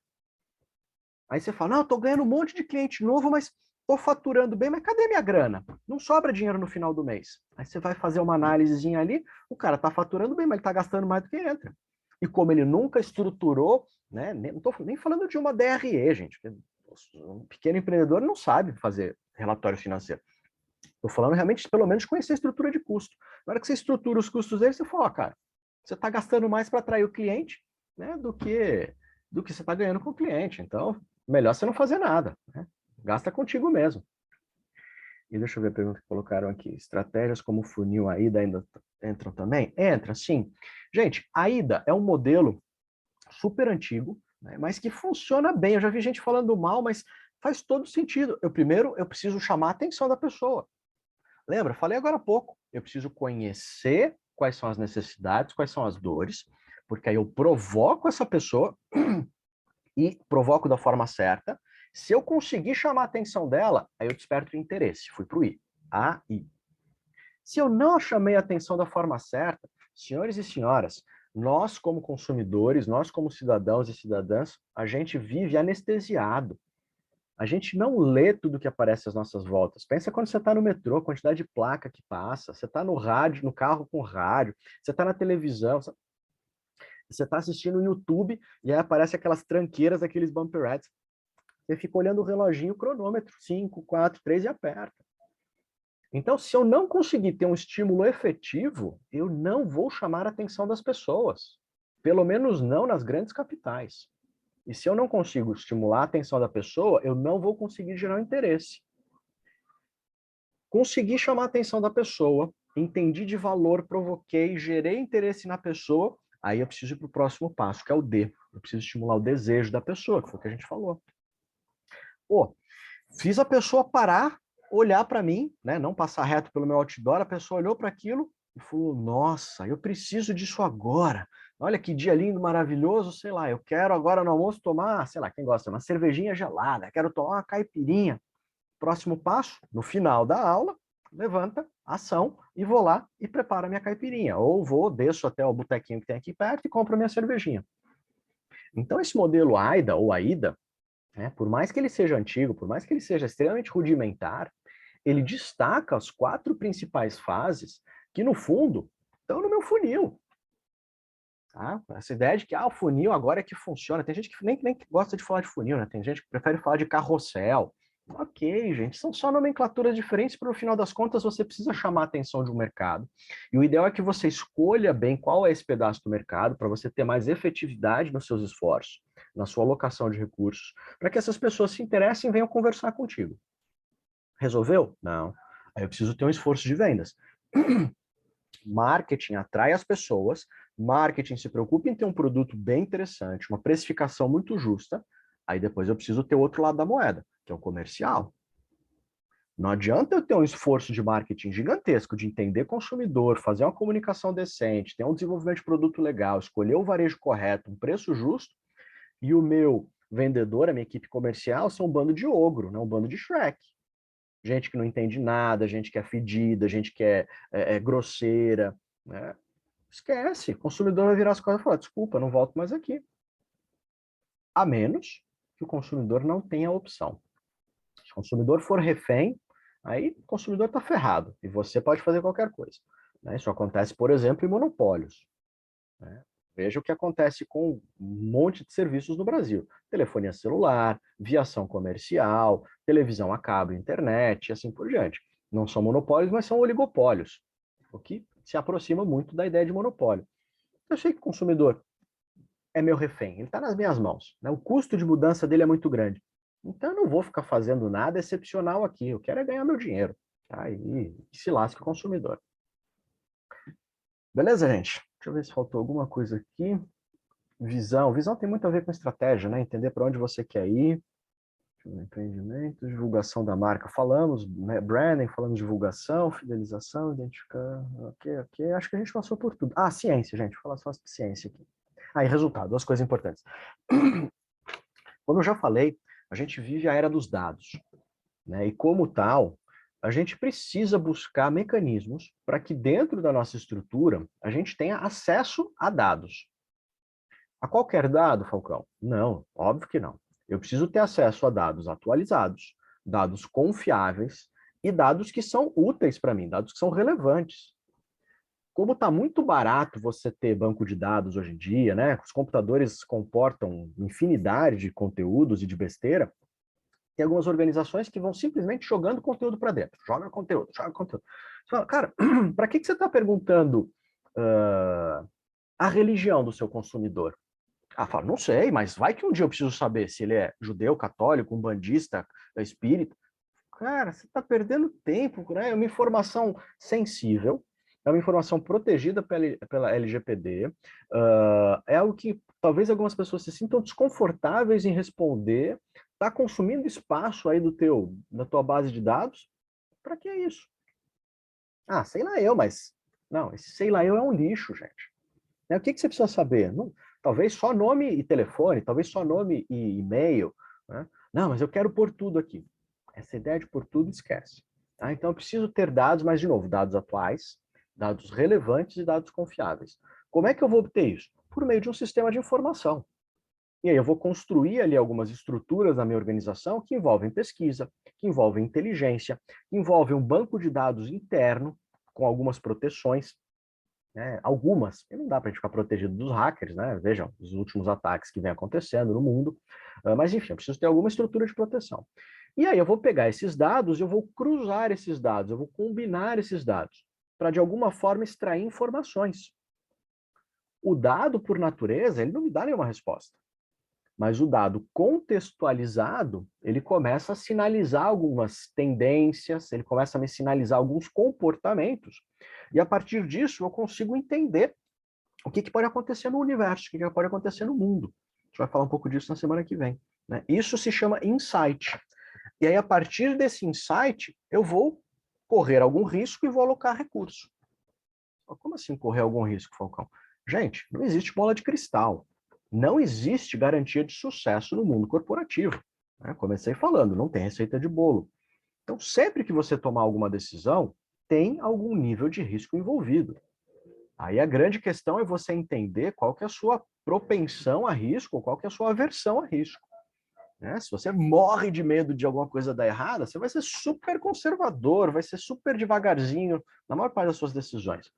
Aí você fala, não, eu tô ganhando um monte de cliente novo, mas tô faturando bem, mas cadê minha grana? Não sobra dinheiro no final do mês. Aí você vai fazer uma análisezinha ali, o cara tá faturando bem, mas ele tá gastando mais do que entra. E como ele nunca estruturou, né, não tô nem falando de uma DRE, gente, um pequeno empreendedor não sabe fazer relatório financeiro. Tô falando realmente, pelo menos, de conhecer a estrutura de custo. Na hora que você estrutura os custos dele, você fala, cara, você tá gastando mais para atrair o cliente, né, do que você tá ganhando com o cliente. Então, melhor você não fazer nada, né? Gasta contigo mesmo. E deixa eu ver a pergunta que colocaram aqui. Estratégias como funil AIDA ainda entram também? Entra, sim. Gente, a AIDA é um modelo super antigo, né, mas que funciona bem. Eu já vi gente falando mal, mas faz todo sentido. Primeiro, eu preciso chamar a atenção da pessoa. Lembra? Falei agora há pouco. Eu preciso conhecer quais são as necessidades, quais são as dores, porque aí eu provoco essa pessoa e provoco da forma certa. Se eu conseguir chamar a atenção dela, aí eu desperto o interesse. Fui para o I. A, I. Se eu não chamei a atenção da forma certa, senhores e senhoras, nós como consumidores, nós como cidadãos e cidadãs, a gente vive anestesiado. A gente não lê tudo que aparece às nossas voltas. Pensa quando você está no metrô, a quantidade de placa que passa, você está no rádio, no carro com rádio, você está na televisão, você está assistindo no YouTube e aí aparece aquelas tranqueiras, aqueles bumper ads. Você fica olhando o reloginho, o cronômetro, 5, 4, 3 e aperta. Então, se eu não conseguir ter um estímulo efetivo, eu não vou chamar a atenção das pessoas. Pelo menos não nas grandes capitais. E se eu não consigo estimular a atenção da pessoa, eu não vou conseguir gerar um interesse. Consegui chamar a atenção da pessoa, entendi de valor, provoquei, gerei interesse na pessoa, aí eu preciso ir para o próximo passo, que é o D. Eu preciso estimular o desejo da pessoa, que foi o que a gente falou. Pô, fiz a pessoa parar, olhar para mim, né, não passar reto pelo meu outdoor, a pessoa olhou para aquilo e falou, nossa, eu preciso disso agora. Olha que dia lindo, maravilhoso, sei lá, eu quero agora no almoço tomar, sei lá, quem gosta, uma cervejinha gelada, quero tomar uma caipirinha. Próximo passo, no final da aula, levanta, ação, e vou lá e preparo a minha caipirinha. Ou desço até o botequinho que tem aqui perto e compro a minha cervejinha. Então esse modelo AIDA ou AIDA, por mais que ele seja antigo, por mais que ele seja extremamente rudimentar, ele destaca as 4 principais fases que, no fundo, estão no meu funil. Tá? Essa ideia de que o funil agora é que funciona. Tem gente que nem gosta de falar de funil, né? Tem gente que prefere falar de carrossel. Ok, gente, são só nomenclaturas diferentes, porque no final das contas você precisa chamar a atenção de um mercado. E o ideal é que você escolha bem qual é esse pedaço do mercado, para você ter mais efetividade nos seus esforços, na sua alocação de recursos, para que essas pessoas se interessem e venham conversar contigo. Resolveu? Não. Aí eu preciso ter um esforço de vendas. Marketing atrai as pessoas, marketing se preocupa em ter um produto bem interessante, uma precificação muito justa, aí depois eu preciso ter o outro lado da moeda, que é o comercial. Não adianta eu ter um esforço de marketing gigantesco, de entender consumidor, fazer uma comunicação decente, ter um desenvolvimento de produto legal, escolher o varejo correto, um preço justo, e o meu vendedor, a minha equipe comercial, são um bando de ogro, né? Um bando de Shrek. Gente que não entende nada, gente que é fedida, gente que é grosseira, né? Esquece, o consumidor vai virar as costas e falar, desculpa, não volto mais aqui. A menos que o consumidor não tenha opção. Se o consumidor for refém, aí o consumidor está ferrado e você pode fazer qualquer coisa. Né? Isso acontece, por exemplo, em monopólios. Né? Veja o que acontece com um monte de serviços no Brasil. Telefonia celular, viação comercial, televisão a cabo, internet e assim por diante. Não são monopólios, mas são oligopólios, o que se aproxima muito da ideia de monopólio. Eu sei que o consumidor é meu refém, ele está nas minhas mãos. Né? O custo de mudança dele é muito grande. Então eu não vou ficar fazendo nada excepcional aqui, eu quero é ganhar meu dinheiro. Tá? E se lasque o consumidor. Beleza, gente? Deixa eu ver se faltou alguma coisa aqui. Visão. Visão tem muito a ver com estratégia, né? Entender para onde você quer ir. Empreendimento, divulgação da marca. Falamos, né? Branding, falamos divulgação, fidelização, identificar. Ok. Acho que a gente passou por tudo. Ah, ciência, gente. Vou falar só de ciência aqui. Ah, e resultado. Duas coisas importantes. Como eu já falei, a gente vive a era dos dados. Né? E como tal, a gente precisa buscar mecanismos para que dentro da nossa estrutura a gente tenha acesso a dados. A qualquer dado, Falcão? Não, óbvio que não. Eu preciso ter acesso a dados atualizados, dados confiáveis e dados que são úteis para mim, dados que são relevantes. Como está muito barato você ter banco de dados hoje em dia, né? Os computadores comportam infinidade de conteúdos e de besteira, tem algumas organizações que vão simplesmente jogando conteúdo para dentro. Joga conteúdo. Você fala, cara, para que você está perguntando a religião do seu consumidor? Ah, fala, não sei, mas vai que um dia eu preciso saber se ele é judeu, católico, umbandista, espírita. Cara, você está perdendo tempo, né? É uma informação sensível, é uma informação protegida pela LGPD, é algo que talvez algumas pessoas se sintam desconfortáveis em responder, está consumindo espaço aí da tua base de dados. Para que isso? Ah, sei lá eu, mas... Não, esse sei lá eu é um lixo, gente. Né? O que você precisa saber? Não, talvez só nome e telefone, talvez só nome e e-mail. Né? Não, mas eu quero pôr tudo aqui. Essa ideia de pôr tudo, esquece. Tá? Então, eu preciso ter dados, mas, de novo, dados atuais, dados relevantes e dados confiáveis. Como é que eu vou obter isso? Por meio de um sistema de informação. E aí eu vou construir ali algumas estruturas na minha organização que envolvem pesquisa, que envolvem inteligência, que envolvem um banco de dados interno, com algumas proteções, né? Algumas, porque não dá para a gente ficar protegido dos hackers, né? Vejam os últimos ataques que vem acontecendo no mundo, mas enfim, eu preciso ter alguma estrutura de proteção. E aí eu vou pegar esses dados, eu vou cruzar esses dados, eu vou combinar esses dados, para de alguma forma extrair informações. O dado, por natureza, ele não me dá nenhuma resposta. Mas o dado contextualizado, ele começa a sinalizar algumas tendências, ele começa a me sinalizar alguns comportamentos, e a partir disso eu consigo entender o que pode acontecer no universo, o que pode acontecer no mundo. A gente vai falar um pouco disso na semana que vem. Né? Isso se chama insight. E aí, a partir desse insight, eu vou correr algum risco e vou alocar recurso. Como assim correr algum risco, Falcão? Gente, não existe bola de cristal. Não existe garantia de sucesso no mundo corporativo. Né? Comecei falando, não tem receita de bolo. Então, sempre que você tomar alguma decisão, tem algum nível de risco envolvido. Aí a grande questão é você entender qual que é a sua propensão a risco, ou qual que é a sua aversão a risco. Né? Se você morre de medo de alguma coisa dar errada, você vai ser super conservador, vai ser super devagarzinho na maior parte das suas decisões.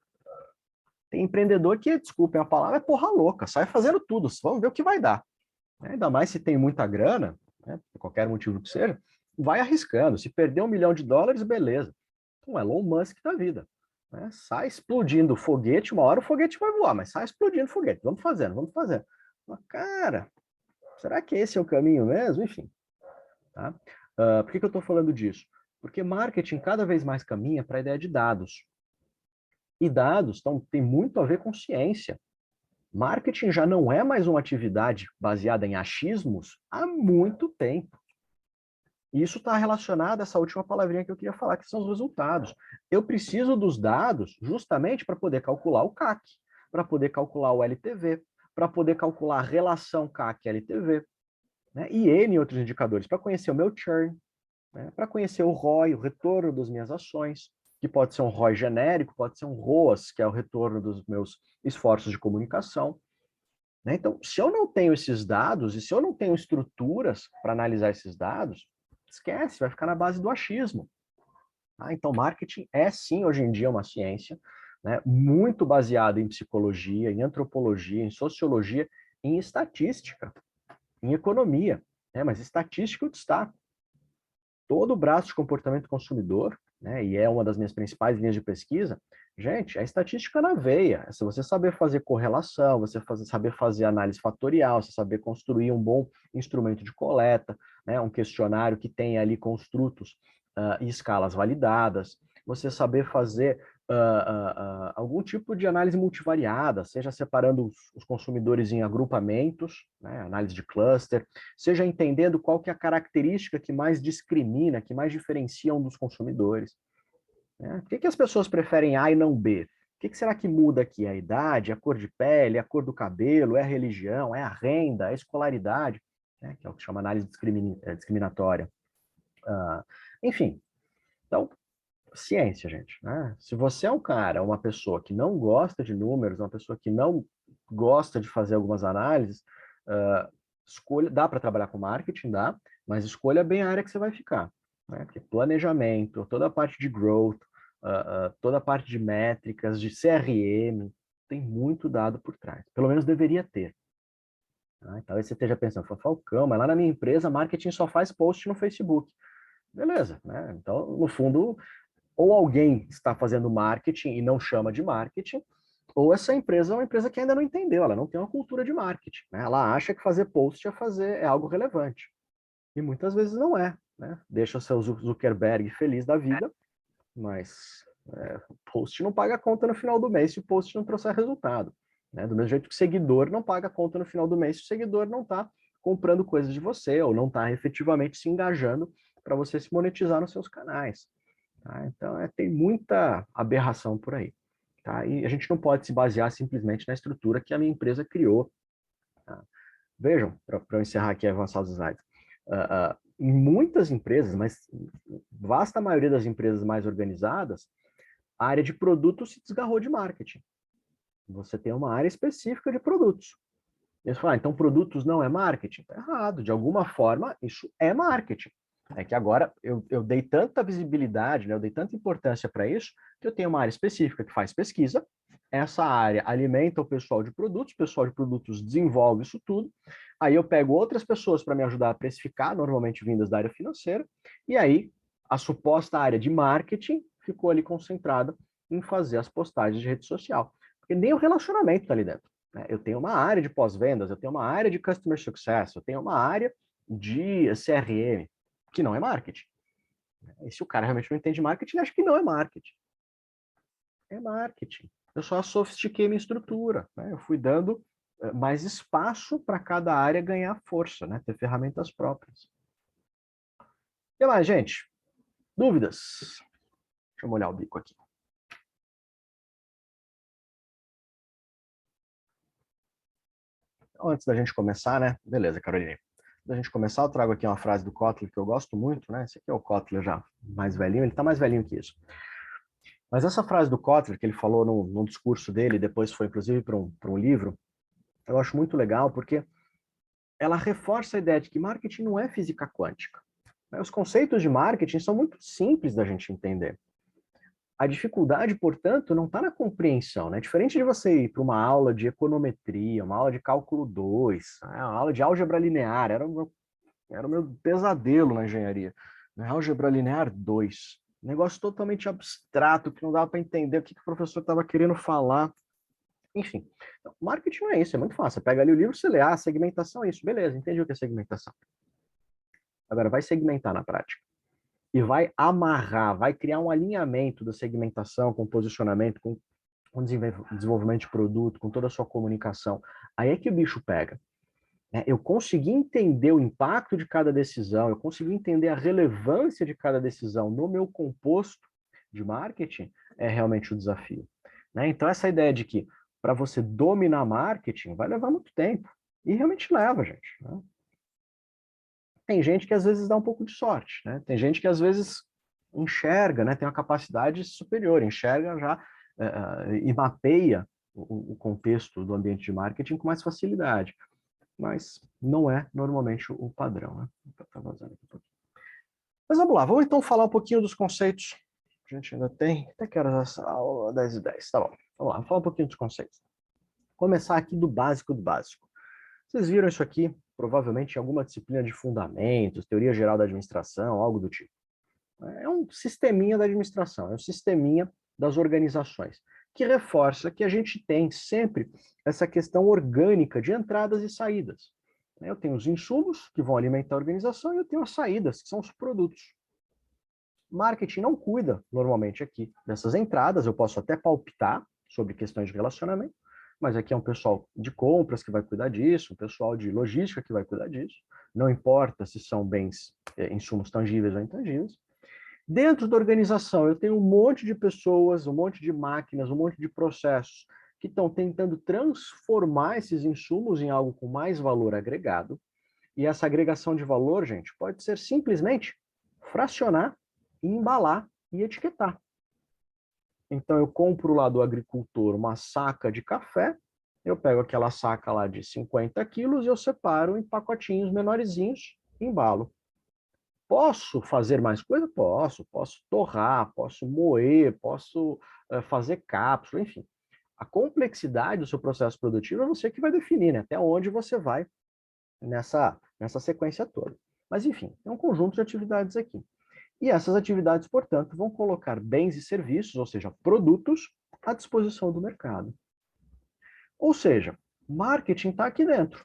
Tem empreendedor que, desculpem a palavra, é porra louca, sai fazendo tudo, vamos ver o que vai dar. Ainda mais se tem muita grana, né, por qualquer motivo que seja, vai arriscando. Se perder $1 milhão, beleza. Um Elon Musk da vida. Né? Sai explodindo foguete, uma hora o foguete vai voar, mas sai explodindo foguete. Vamos fazendo, vamos fazendo. Mas, cara, será que esse é o caminho mesmo? Enfim. Tá? Por que eu estou falando disso? Porque marketing cada vez mais caminha para a ideia de dados. E dados têm muito a ver com ciência. Marketing já não é mais uma atividade baseada em achismos há muito tempo. E isso está relacionado a essa última palavrinha que eu queria falar, que são os resultados. Eu preciso dos dados justamente para poder calcular o CAC, para poder calcular o LTV, para poder calcular a relação CAC-LTV, né? E N outros indicadores, para conhecer o meu churn, né? Para conhecer o ROI, o retorno das minhas ações, que pode ser um ROI genérico, pode ser um ROAS, que é o retorno dos meus esforços de comunicação. Né? Então, se eu não tenho esses dados, e se eu não tenho estruturas para analisar esses dados, esquece, vai ficar na base do achismo. Então, marketing é sim, hoje em dia, uma ciência, né? Muito baseada em psicologia, em antropologia, em sociologia, em estatística, em economia. Né? Mas estatística eu destaco. Todo o braço de comportamento do consumidor, né, e é uma das minhas principais linhas de pesquisa, gente, é estatística na veia. É se você saber fazer correlação, você saber fazer análise fatorial, você saber construir um bom instrumento de coleta, né, um questionário que tenha ali construtos e escalas validadas, você saber fazer algum tipo de análise multivariada, seja separando os consumidores em agrupamentos, né, análise de cluster, seja entendendo qual que é a característica que mais discrimina, que mais diferencia um dos consumidores. Né? Por que as pessoas preferem A e não B? O que será que muda aqui? A idade, a cor de pele, a cor do cabelo, é a religião, é a renda, é a escolaridade, né? Que é o que chama análise discriminatória. Enfim, então, ciência, gente. Né? Se você é um cara, uma pessoa que não gosta de números, uma pessoa que não gosta de fazer algumas análises, escolha, dá para trabalhar com marketing, dá, mas escolha bem a área que você vai ficar. Né? Porque planejamento, toda a parte de growth, toda a parte de métricas, de CRM, tem muito dado por trás. Pelo menos deveria ter. Tá? Talvez você esteja pensando, Falcão, mas lá na minha empresa, marketing só faz post no Facebook. Beleza, né? Então, no fundo, ou alguém está fazendo marketing e não chama de marketing, ou essa empresa é uma empresa que ainda não entendeu, ela não tem uma cultura de marketing. Né? Ela acha que fazer post é algo relevante. E muitas vezes não é. Né? Deixa o seu Zuckerberg feliz da vida, mas o post não paga a conta no final do mês se o post não trouxer resultado. Né? Do mesmo jeito que o seguidor não paga a conta no final do mês se o seguidor não está comprando coisas de você ou não está efetivamente se engajando para você se monetizar nos seus canais. Tá? Então, tem muita aberração por aí. Tá? E a gente não pode se basear simplesmente na estrutura que a minha empresa criou. Tá? Vejam, para eu encerrar aqui e avançar os slides. Em muitas empresas, mas vasta maioria das empresas mais organizadas, a área de produtos se desgarrou de marketing. Você tem uma área específica de produtos. Eles falam, então produtos não é marketing? Está errado. De alguma forma, isso é marketing. É que agora eu dei tanta visibilidade, né, eu dei tanta importância para isso, que eu tenho uma área específica que faz pesquisa, essa área alimenta o pessoal de produtos desenvolve isso tudo, aí eu pego outras pessoas para me ajudar a precificar, normalmente vindas da área financeira, e aí a suposta área de marketing ficou ali concentrada em fazer as postagens de rede social. Porque nem o relacionamento está ali dentro. Né? Eu tenho uma área de pós-vendas, eu tenho uma área de customer success, eu tenho uma área de CRM, que não é marketing. E se o cara realmente não entende marketing, ele acha que não é marketing. É marketing. Eu só sofistiquei minha estrutura. Né? Eu fui dando mais espaço para cada área ganhar força, né? Ter ferramentas próprias. E mais, gente? Dúvidas? Deixa eu molhar o bico aqui. Então, antes da gente começar, né? Beleza, Carolina. Antes da gente começar, eu trago aqui uma frase do Kotler que eu gosto muito, né? Esse aqui é o Kotler já mais velhinho, ele está mais velhinho que isso. Mas essa frase do Kotler, que ele falou num discurso dele, depois foi inclusive para um livro, eu acho muito legal, porque ela reforça a ideia de que marketing não é física quântica. Os conceitos de marketing são muito simples da gente entender. A dificuldade, portanto, não está na compreensão. Né? Diferente de você ir para uma aula de econometria, uma aula de cálculo 2, né? Uma aula de álgebra linear, era o meu pesadelo na engenharia. Álgebra linear 2. Um negócio totalmente abstrato, que não dava para entender o que o professor estava querendo falar. Enfim, marketing não é isso, é muito fácil. Você pega ali o livro, você lê, segmentação é isso. Beleza, entendi o que é segmentação. Agora, vai segmentar na prática. E vai amarrar, vai criar um alinhamento da segmentação com posicionamento, com com desenvolvimento de produto, com toda a sua comunicação, aí é que o bicho pega. Eu consegui entender o impacto de cada decisão, eu consegui entender a relevância de cada decisão no meu composto de marketing, é realmente o desafio. Então, essa ideia de que para você dominar marketing vai levar muito tempo, e realmente leva, gente. Tem gente que às vezes dá um pouco de sorte, tem gente que às vezes enxerga, tem uma capacidade superior, enxerga já e mapeia o contexto do ambiente de marketing com mais facilidade. Mas não é normalmente o padrão. Tá vazando aqui um pouquinho. Mas vamos lá, vamos então falar um pouquinho dos conceitos. A gente ainda tem, até que era essa aula 10h10, tá bom. Vamos lá, vamos falar um pouquinho dos conceitos. Começar aqui do básico do básico. Vocês viram isso aqui, provavelmente em alguma disciplina de fundamentos, teoria geral da administração, algo do tipo. É um sisteminha da administração, é um sisteminha das organizações, que reforça que a gente tem sempre essa questão orgânica de entradas e saídas. Eu tenho os insumos, que vão alimentar a organização, e eu tenho as saídas, que são os produtos. Marketing não cuida, normalmente, aqui dessas entradas, eu posso até palpitar sobre questões de relacionamento, mas aqui é um pessoal de compras que vai cuidar disso, um pessoal de logística que vai cuidar disso, não importa se são bens, insumos tangíveis ou intangíveis. Dentro da organização, eu tenho um monte de pessoas, um monte de máquinas, um monte de processos que estão tentando transformar esses insumos em algo com mais valor agregado. E essa agregação de valor, gente, pode ser simplesmente fracionar, embalar e etiquetar. Então, eu compro lá do agricultor uma saca de café, eu pego aquela saca lá de 50 quilos e eu separo em pacotinhos menorzinhos e embalo. Posso fazer mais coisa? Posso torrar, posso moer, posso fazer cápsula, enfim. A complexidade do seu processo produtivo é você que vai definir, até onde você vai nessa sequência toda. Mas, enfim, é um conjunto de atividades aqui. E essas atividades, portanto, vão colocar bens e serviços, ou seja, produtos, à disposição do mercado. Ou seja, marketing está aqui dentro.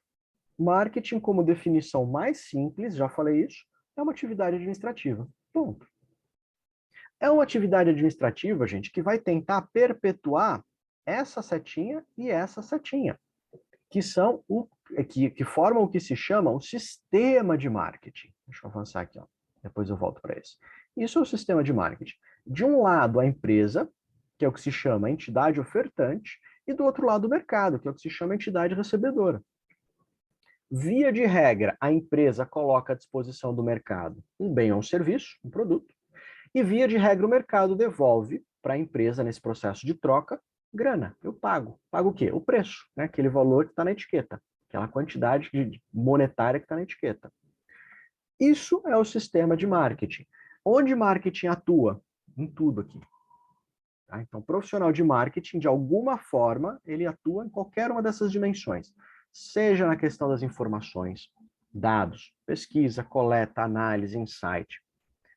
Marketing, como definição mais simples, já falei isso, é uma atividade administrativa. Ponto. É uma atividade administrativa, gente, que vai tentar perpetuar essa setinha e essa setinha, que são que formam o que se chama o sistema de marketing. Deixa eu avançar aqui, depois eu volto para esse. Isso é o sistema de marketing. De um lado, a empresa, que é o que se chama entidade ofertante, e do outro lado, o mercado, que é o que se chama entidade recebedora. Via de regra, a empresa coloca à disposição do mercado um bem ou um serviço, um produto, e via de regra o mercado devolve para a empresa, nesse processo de troca, grana. Eu pago. Pago o quê? O preço, aquele valor que está na etiqueta, aquela quantidade monetária que está na etiqueta. Isso é o sistema de marketing. Onde marketing atua? Em tudo aqui. Então, profissional de marketing, de alguma forma, ele atua em qualquer uma dessas dimensões. Seja na questão das informações, dados, pesquisa, coleta, análise, insight.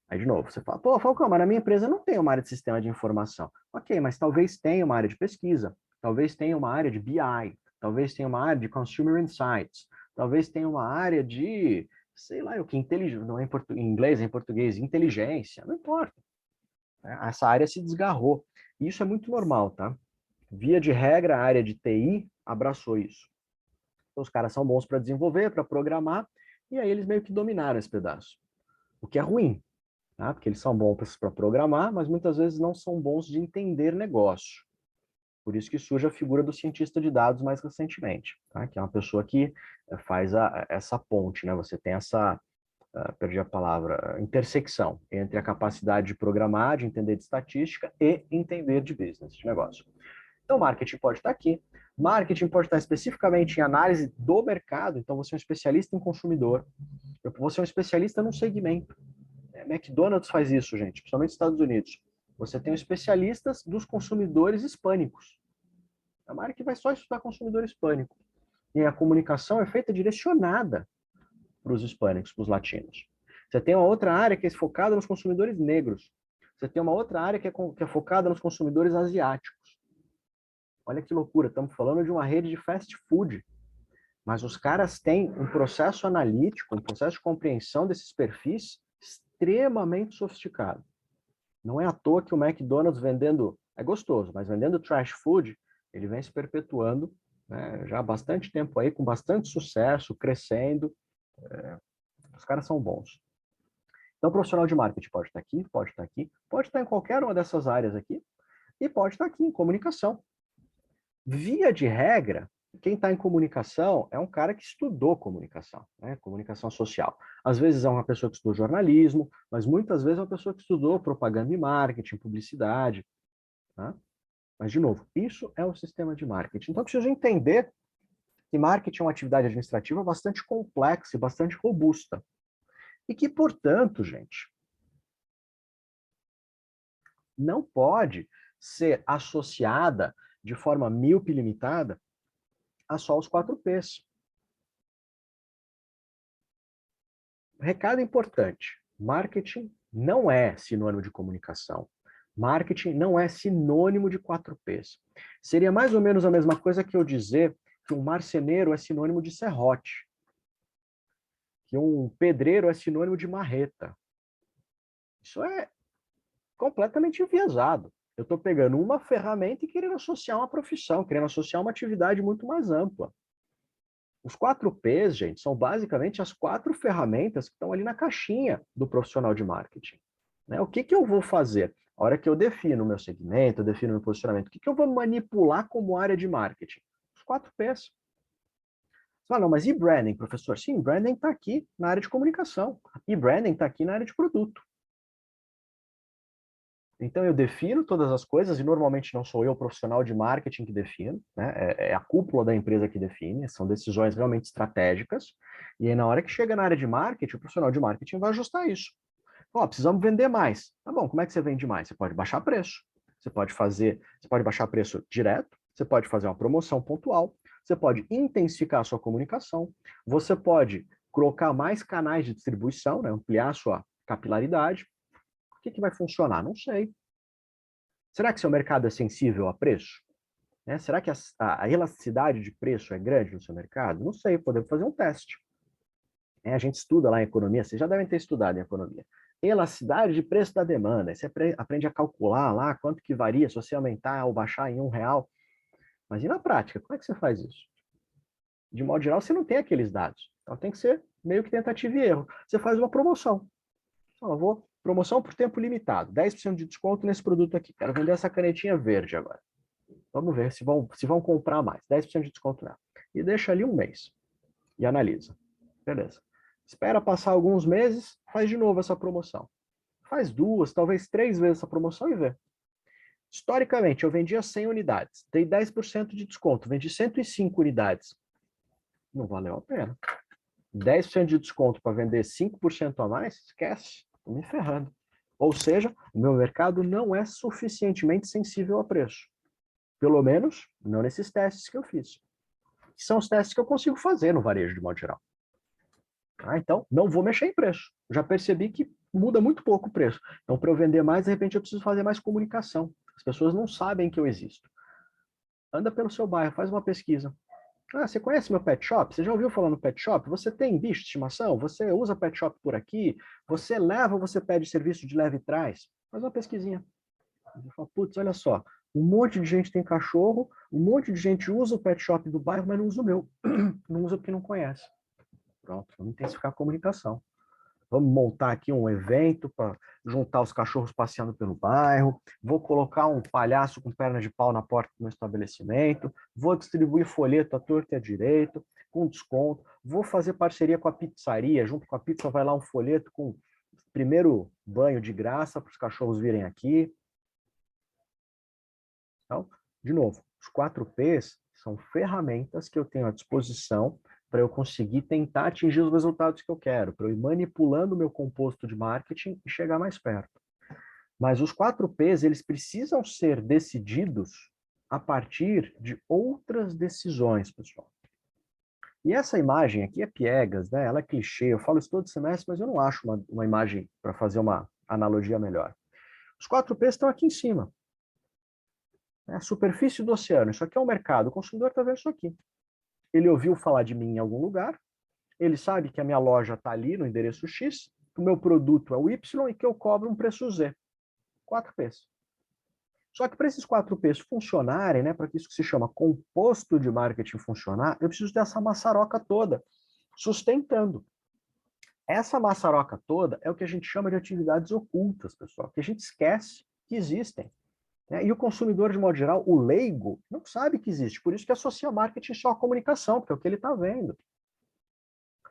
Aí, de novo, você fala, pô, Falcão, mas na minha empresa não tem uma área de sistema de informação. Ok, mas talvez tenha uma área de pesquisa, talvez tenha uma área de BI, talvez tenha uma área de Consumer Insights, talvez tenha uma área de, sei lá, o que, não é em inglês, é em português, inteligência, não importa. Essa área se desgarrou. E isso é muito normal, tá? Via de regra, a área de TI abraçou isso. Então, os caras são bons para desenvolver, para programar, e aí eles meio que dominaram esse pedaço. O que é ruim, tá? Porque eles são bons para programar, mas muitas vezes não são bons de entender negócio. Por isso que surge a figura do cientista de dados mais recentemente, tá? Que é uma pessoa que faz essa ponte, Você tem essa, perdi a palavra, intersecção entre a capacidade de programar, de entender de estatística e entender de business, de negócio. Então, marketing pode estar aqui. Marketing pode estar especificamente em análise do mercado. Então, você é um especialista em consumidor. Você é um especialista num segmento. McDonald's faz isso, gente, principalmente nos Estados Unidos. Você tem especialistas dos consumidores hispânicos. A marca vai só estudar consumidor hispânico. E a comunicação é feita direcionada para os hispânicos, para os latinos. Você tem uma outra área que é focada nos consumidores negros. Você tem uma outra área que é focada nos consumidores asiáticos. Olha que loucura, estamos falando de uma rede de fast food. Mas os caras têm um processo analítico, um processo de compreensão desses perfis extremamente sofisticado. Não é à toa que o McDonald's vendendo é gostoso, mas vendendo trash food, ele vem se perpetuando, né, já há bastante tempo aí, com bastante sucesso, crescendo. Os caras são bons. Então, o profissional de marketing pode estar aqui, pode estar aqui, pode estar em qualquer uma dessas áreas aqui, e pode estar aqui em comunicação. Via de regra, quem está em comunicação é um cara que estudou comunicação, né? Comunicação social. Às vezes é uma pessoa que estudou jornalismo, mas muitas vezes é uma pessoa que estudou propaganda e marketing, publicidade. Tá? Mas, de novo, isso é o sistema de marketing. Então, eu preciso entender que marketing é uma atividade administrativa bastante complexa e bastante robusta. E que, portanto, gente, não pode ser associada de forma míope e limitada a só os 4 Ps. Recado importante: marketing não é sinônimo de comunicação. Marketing não é sinônimo de 4 Ps. Seria mais ou menos a mesma coisa que eu dizer que um marceneiro é sinônimo de serrote, que um pedreiro é sinônimo de marreta. Isso é completamente enviesado. Eu estou pegando uma ferramenta e querendo associar uma profissão, querendo associar uma atividade muito mais ampla. Os 4 Ps, gente, são basicamente as 4 ferramentas que estão ali na caixinha do profissional de marketing. Né? O que eu vou fazer? A hora que eu defino o meu segmento, eu defino o meu posicionamento, o que eu vou manipular como área de marketing? Os 4 Ps. Você fala, não, mas e branding, professor? Sim, branding está aqui na área de comunicação. E branding está aqui na área de produto. Então, eu defino todas as coisas, e normalmente não sou eu, profissional de marketing, que defino, né? É a cúpula da empresa que define, são decisões realmente estratégicas, e aí na hora que chega na área de marketing, o profissional de marketing vai ajustar isso. Ó, precisamos vender mais. Tá bom, como é que você vende mais? Você pode baixar preço, você pode baixar preço direto, você pode fazer uma promoção pontual, você pode intensificar a sua comunicação, você pode colocar mais canais de distribuição, né? Ampliar a sua capilaridade. O que vai funcionar? Não sei. Será que seu mercado é sensível a preço? Né? Será que a elasticidade de preço é grande no seu mercado? Não sei, podemos fazer um teste. A gente estuda lá em economia, vocês já devem ter estudado em economia. Elasticidade de preço da demanda. Você aprende a calcular lá quanto que varia se você aumentar ou baixar em R$1. Mas e na prática, como é que você faz isso? De modo geral, você não tem aqueles dados. Então tem que ser meio que tentativa e erro. Você faz uma promoção. Promoção por tempo limitado, 10% de desconto nesse produto aqui. Quero vender essa canetinha verde agora. Vamos ver se vão comprar mais. 10% de desconto nela. E deixa ali um mês. E analisa. Beleza. Espera passar alguns meses, faz de novo essa promoção. Faz 2, talvez 3 vezes essa promoção e vê. Historicamente, eu vendia 100 unidades. Dei 10% de desconto. Vendi 105 unidades. Não valeu a pena. 10% de desconto para vender 5% a mais? Esquece. Estou me ferrando. Ou seja, o meu mercado não é suficientemente sensível a preço. Pelo menos, não nesses testes que eu fiz. Que são os testes que eu consigo fazer no varejo, de modo geral. Então, não vou mexer em preço. Já percebi que muda muito pouco o preço. Então, para eu vender mais, de repente, eu preciso fazer mais comunicação. As pessoas não sabem que eu existo. Anda pelo seu bairro, faz uma pesquisa. Você conhece meu pet shop? Você já ouviu falar no pet shop? Você tem bicho de estimação? Você usa pet shop por aqui? Você leva ou você pede serviço de leve e traz? Faz uma pesquisinha. Putz, olha só, um monte de gente tem cachorro, um monte de gente usa o pet shop do bairro, mas não usa o meu. Não usa porque não conhece. Pronto, vamos intensificar a comunicação. Vamos montar aqui um evento para juntar os cachorros passeando pelo bairro. Vou colocar um palhaço com perna de pau na porta do meu estabelecimento. Vou distribuir folheto à torta e à direita, com desconto. Vou fazer parceria com a pizzaria. Junto com a pizza vai lá um folheto com primeiro banho de graça para os cachorros virem aqui. Então, de novo, os 4 Ps são ferramentas que eu tenho à disposição para eu conseguir tentar atingir os resultados que eu quero, para eu ir manipulando o meu composto de marketing e chegar mais perto. Mas os 4 Ps, eles precisam ser decididos a partir de outras decisões, pessoal. E essa imagem aqui é piegas, né? Ela é clichê, eu falo isso todo semestre, mas eu não acho uma imagem para fazer uma analogia melhor. Os 4 Ps estão aqui em cima. A superfície do oceano, isso aqui é o mercado, o consumidor está vendo isso aqui. Ele ouviu falar de mim em algum lugar, ele sabe que a minha loja está ali no endereço X, que o meu produto é o Y e que eu cobro um preço Z. 4 Ps. Só que para esses 4Ps funcionarem, né, para que isso que se chama composto de marketing funcionar, eu preciso dessa maçaroca toda, sustentando. Essa maçaroca toda é o que a gente chama de atividades ocultas, pessoal, que a gente esquece que existem. Né? E o consumidor, de modo geral, o leigo, não sabe que existe. Por isso que associa marketing só à comunicação, porque é o que ele está vendo.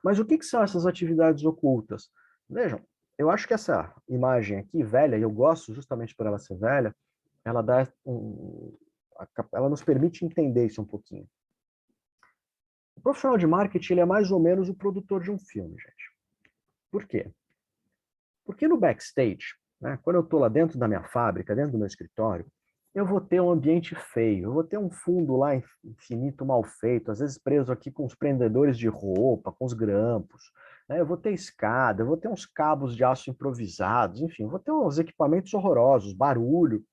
Mas o que são essas atividades ocultas? Vejam, eu acho que essa imagem aqui, velha, e eu gosto justamente por ela ser velha, ela ela nos permite entender isso um pouquinho. O profissional de marketing ele é mais ou menos o produtor de um filme, gente. Por quê? Porque no backstage, né, quando eu estou lá dentro da minha fábrica, dentro do meu escritório, eu vou ter um ambiente feio, eu vou ter um fundo lá infinito, mal feito, às vezes preso aqui com os prendedores de roupa, com os grampos, né, eu vou ter escada, eu vou ter uns cabos de aço improvisados, enfim, eu vou ter uns equipamentos horrorosos, barulho,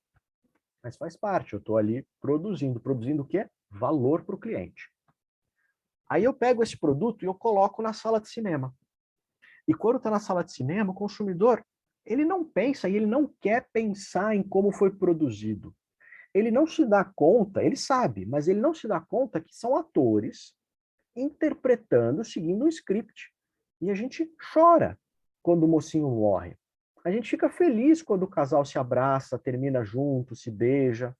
mas faz parte, eu estou ali produzindo o quê? Valor para o cliente. Aí eu pego esse produto e eu coloco na sala de cinema. E quando está na sala de cinema, o consumidor, ele não pensa e ele não quer pensar em como foi produzido. Ele não se dá conta, ele sabe, mas ele não se dá conta que são atores interpretando, seguindo um script. E a gente chora quando o mocinho morre. A gente fica feliz quando o casal se abraça, termina junto, se beija.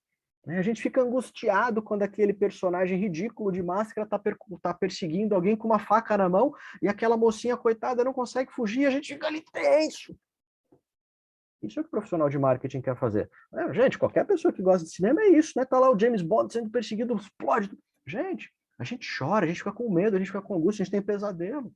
A gente fica angustiado quando aquele personagem ridículo de máscara tá perseguindo alguém com uma faca na mão e aquela mocinha, coitada, não consegue fugir e a gente fica ali tenso. Isso é o que o profissional de marketing quer fazer. Gente, qualquer pessoa que gosta de cinema é isso, né? Tá lá o James Bond sendo perseguido, explode. Gente, a gente chora, a gente fica com medo, a gente fica com angústia, a gente tem pesadelo.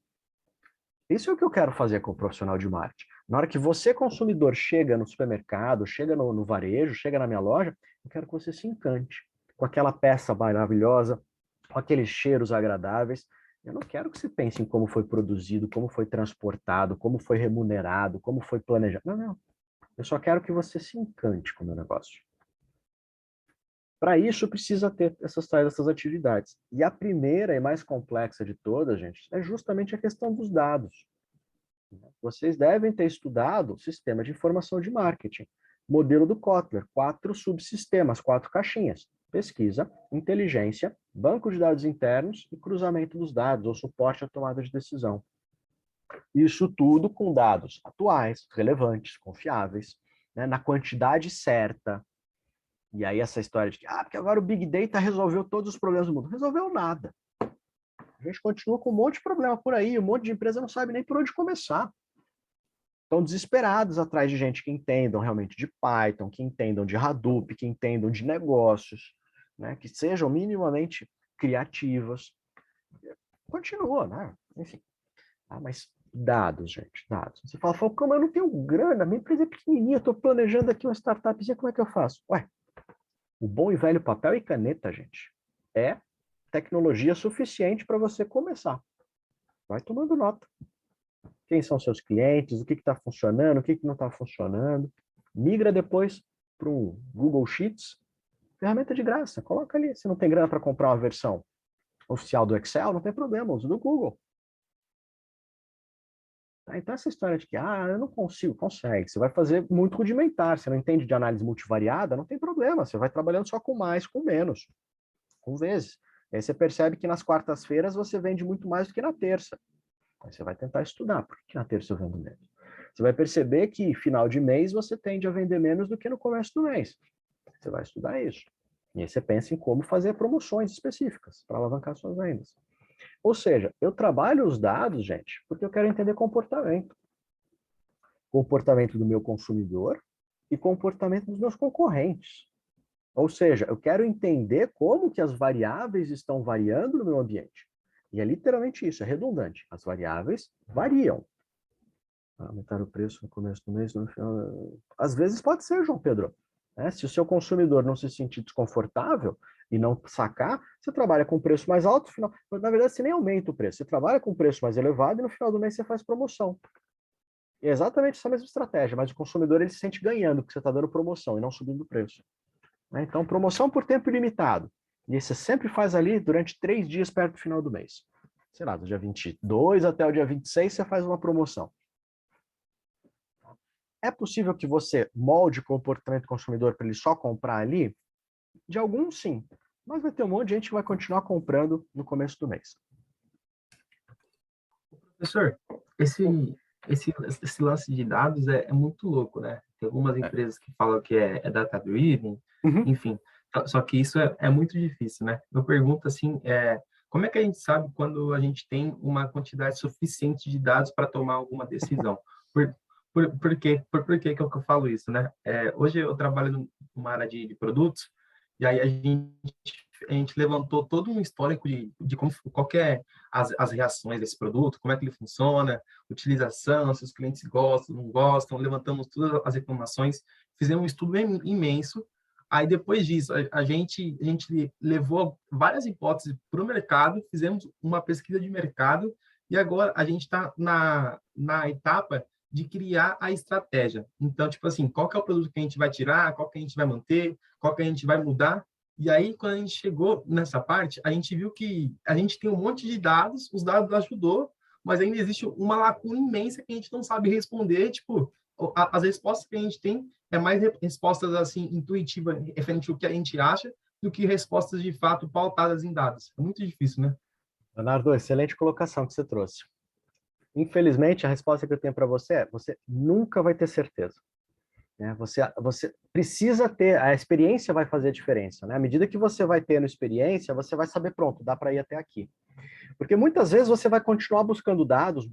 Isso é o que eu quero fazer com o profissional de marketing. Na hora que você, consumidor, chega no supermercado, chega no varejo, chega na minha loja, eu quero que você se encante com aquela peça maravilhosa, com aqueles cheiros agradáveis. Eu não quero que você pense em como foi produzido, como foi transportado, como foi remunerado, como foi planejado. Não, não. Eu só quero que você se encante com o meu negócio. Para isso, precisa ter essas atividades. E a primeira e mais complexa de todas, gente, é justamente a questão dos dados. Vocês devem ter estudado o sistema de informação de marketing, modelo do Kotler, 4 subsistemas, 4 caixinhas: pesquisa, inteligência, banco de dados internos e cruzamento dos dados, ou suporte à tomada de decisão. Isso tudo com dados atuais, relevantes, confiáveis, né, na quantidade certa. E aí essa história de que, porque agora o Big Data resolveu todos os problemas do mundo. Resolveu nada. A gente continua com um monte de problema por aí, um monte de empresa não sabe nem por onde começar. Estão desesperados atrás de gente que entendam realmente de Python, que entendam de Hadoop, que entendam de negócios, né, que sejam minimamente criativas. Continua, né? Enfim. Mas dados, gente, dados. Você fala, como eu não tenho grana, minha empresa é pequenininha, estou planejando aqui uma startupzinha, como é que eu faço? Ué, o bom e velho papel e caneta, gente, é tecnologia suficiente para você começar. Vai tomando nota. Quem são seus clientes, o que está funcionando, o que não está funcionando. Migra depois para um Google Sheets, ferramenta de graça, coloca ali. Se não tem grana para comprar uma versão oficial do Excel, não tem problema, usa do Google. Então essa história de que, eu não consigo, consegue. Você vai fazer muito rudimentar, você não entende de análise multivariada, não tem problema, você vai trabalhando só com mais, com menos, com vezes. E aí você percebe que nas quartas-feiras você vende muito mais do que na terça. Aí você vai tentar estudar, por que na terça eu vendo menos? Você vai perceber que final de mês você tende a vender menos do que no começo do mês. Você vai estudar isso. E aí você pensa em como fazer promoções específicas para alavancar suas vendas. Ou seja, eu trabalho os dados, gente, porque eu quero entender comportamento. Comportamento do meu consumidor e comportamento dos meus concorrentes. Ou seja, eu quero entender como que as variáveis estão variando no meu ambiente. E é literalmente isso, é redundante. As variáveis variam. Aumentar o preço no começo do mês, no final... Às vezes pode ser, João Pedro. Se o seu consumidor não se sentir desconfortável e não sacar, você trabalha com preço mais alto, no final... na verdade você nem aumenta o preço, você trabalha com preço mais elevado e no final do mês você faz promoção. É exatamente essa mesma estratégia, mas o consumidor ele se sente ganhando, porque você está dando promoção e não subindo o preço. Então, promoção por tempo ilimitado. E você sempre faz ali durante 3 dias perto do final do mês. Sei lá, do dia 22 até o dia 26 você faz uma promoção. É possível que você molde o comportamento do consumidor para ele só comprar ali? De alguns, sim. Mas vai ter um monte de gente que vai continuar comprando no começo do mês. Professor, esse lance de dados é muito louco, né? Tem algumas empresas que falam que é data-driven, Uhum. enfim. Só que isso é muito difícil, né? Eu pergunto assim, como é que a gente sabe quando a gente tem uma quantidade suficiente de dados para tomar alguma decisão? Por que que eu falo isso, né? Hoje eu trabalho numa área de produtos, e aí a gente levantou todo um histórico de como, qual que é as reações desse produto, como é que ele funciona, utilização, se os clientes gostam, não gostam, levantamos todas as reclamações, fizemos um estudo imenso. Aí, depois disso, a gente levou várias hipóteses para o mercado, fizemos uma pesquisa de mercado, e agora a gente está na etapa de criar a estratégia. Então, tipo assim, qual que é o produto que a gente vai tirar, qual que a gente vai manter, qual que a gente vai mudar. E aí, quando a gente chegou nessa parte, a gente viu que a gente tem um monte de dados, os dados ajudou, mas ainda existe uma lacuna imensa que a gente não sabe responder. Tipo, as respostas que a gente tem é mais respostas assim intuitivas referente ao que a gente acha do que respostas de fato pautadas em dados. É muito difícil, né? Leonardo, excelente colocação que você trouxe. Infelizmente, a resposta que eu tenho para você é: você nunca vai ter certeza. Né? Você precisa ter, a experiência vai fazer a diferença. Né? À medida que você vai tendo experiência, você vai saber, pronto, dá para ir até aqui. Porque muitas vezes você vai continuar buscando dados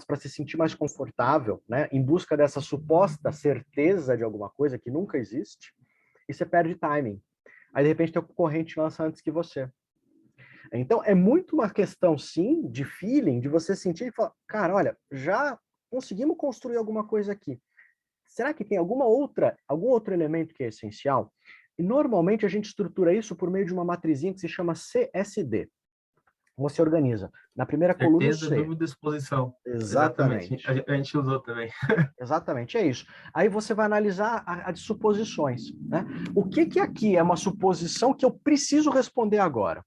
para se sentir mais confortável, né? Em busca dessa suposta certeza de alguma coisa que nunca existe, e você perde timing. Aí, de repente, teu concorrente lança antes que você. Então, é muito uma questão, sim, de feeling, de você sentir e falar, cara, olha, já conseguimos construir alguma coisa aqui. Será que tem algum outro elemento que é essencial? E normalmente a gente estrutura isso por meio de uma matrizinha que se chama CSD. Você organiza. Na primeira coluna, o Certeza, C. dúvida, exposição. Exatamente. Exatamente. A gente usou também. Exatamente, é isso. Aí você vai analisar a de suposições. Né? O que aqui é uma suposição que eu preciso responder agora?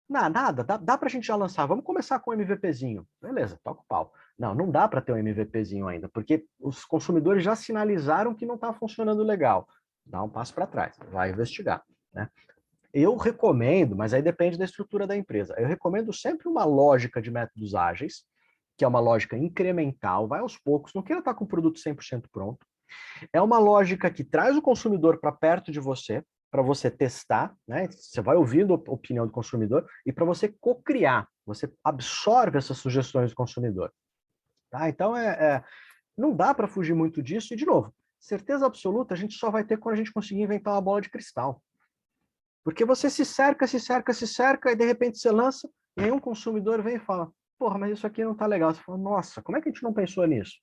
Nada, dá para a gente já lançar. Vamos começar com o MVPzinho. Beleza, toca o pau. Não dá para ter um MVPzinho ainda, porque os consumidores já sinalizaram que não está funcionando legal. Dá um passo para trás, vai investigar. Né? Eu recomendo, mas aí depende da estrutura da empresa, eu recomendo sempre uma lógica de métodos ágeis, que é uma lógica incremental, vai aos poucos, não queira estar com o produto 100% pronto. É uma lógica que traz o consumidor para perto de você, para você testar, né? Você vai ouvindo a opinião do consumidor e para você co-criar, você absorve essas sugestões do consumidor. Tá? Então, não dá para fugir muito disso. E, de novo, certeza absoluta a gente só vai ter quando a gente conseguir inventar uma bola de cristal. Porque você se cerca, e de repente você lança, e aí um consumidor vem e fala, porra, mas isso aqui não tá legal. Você fala, nossa, como é que a gente não pensou nisso?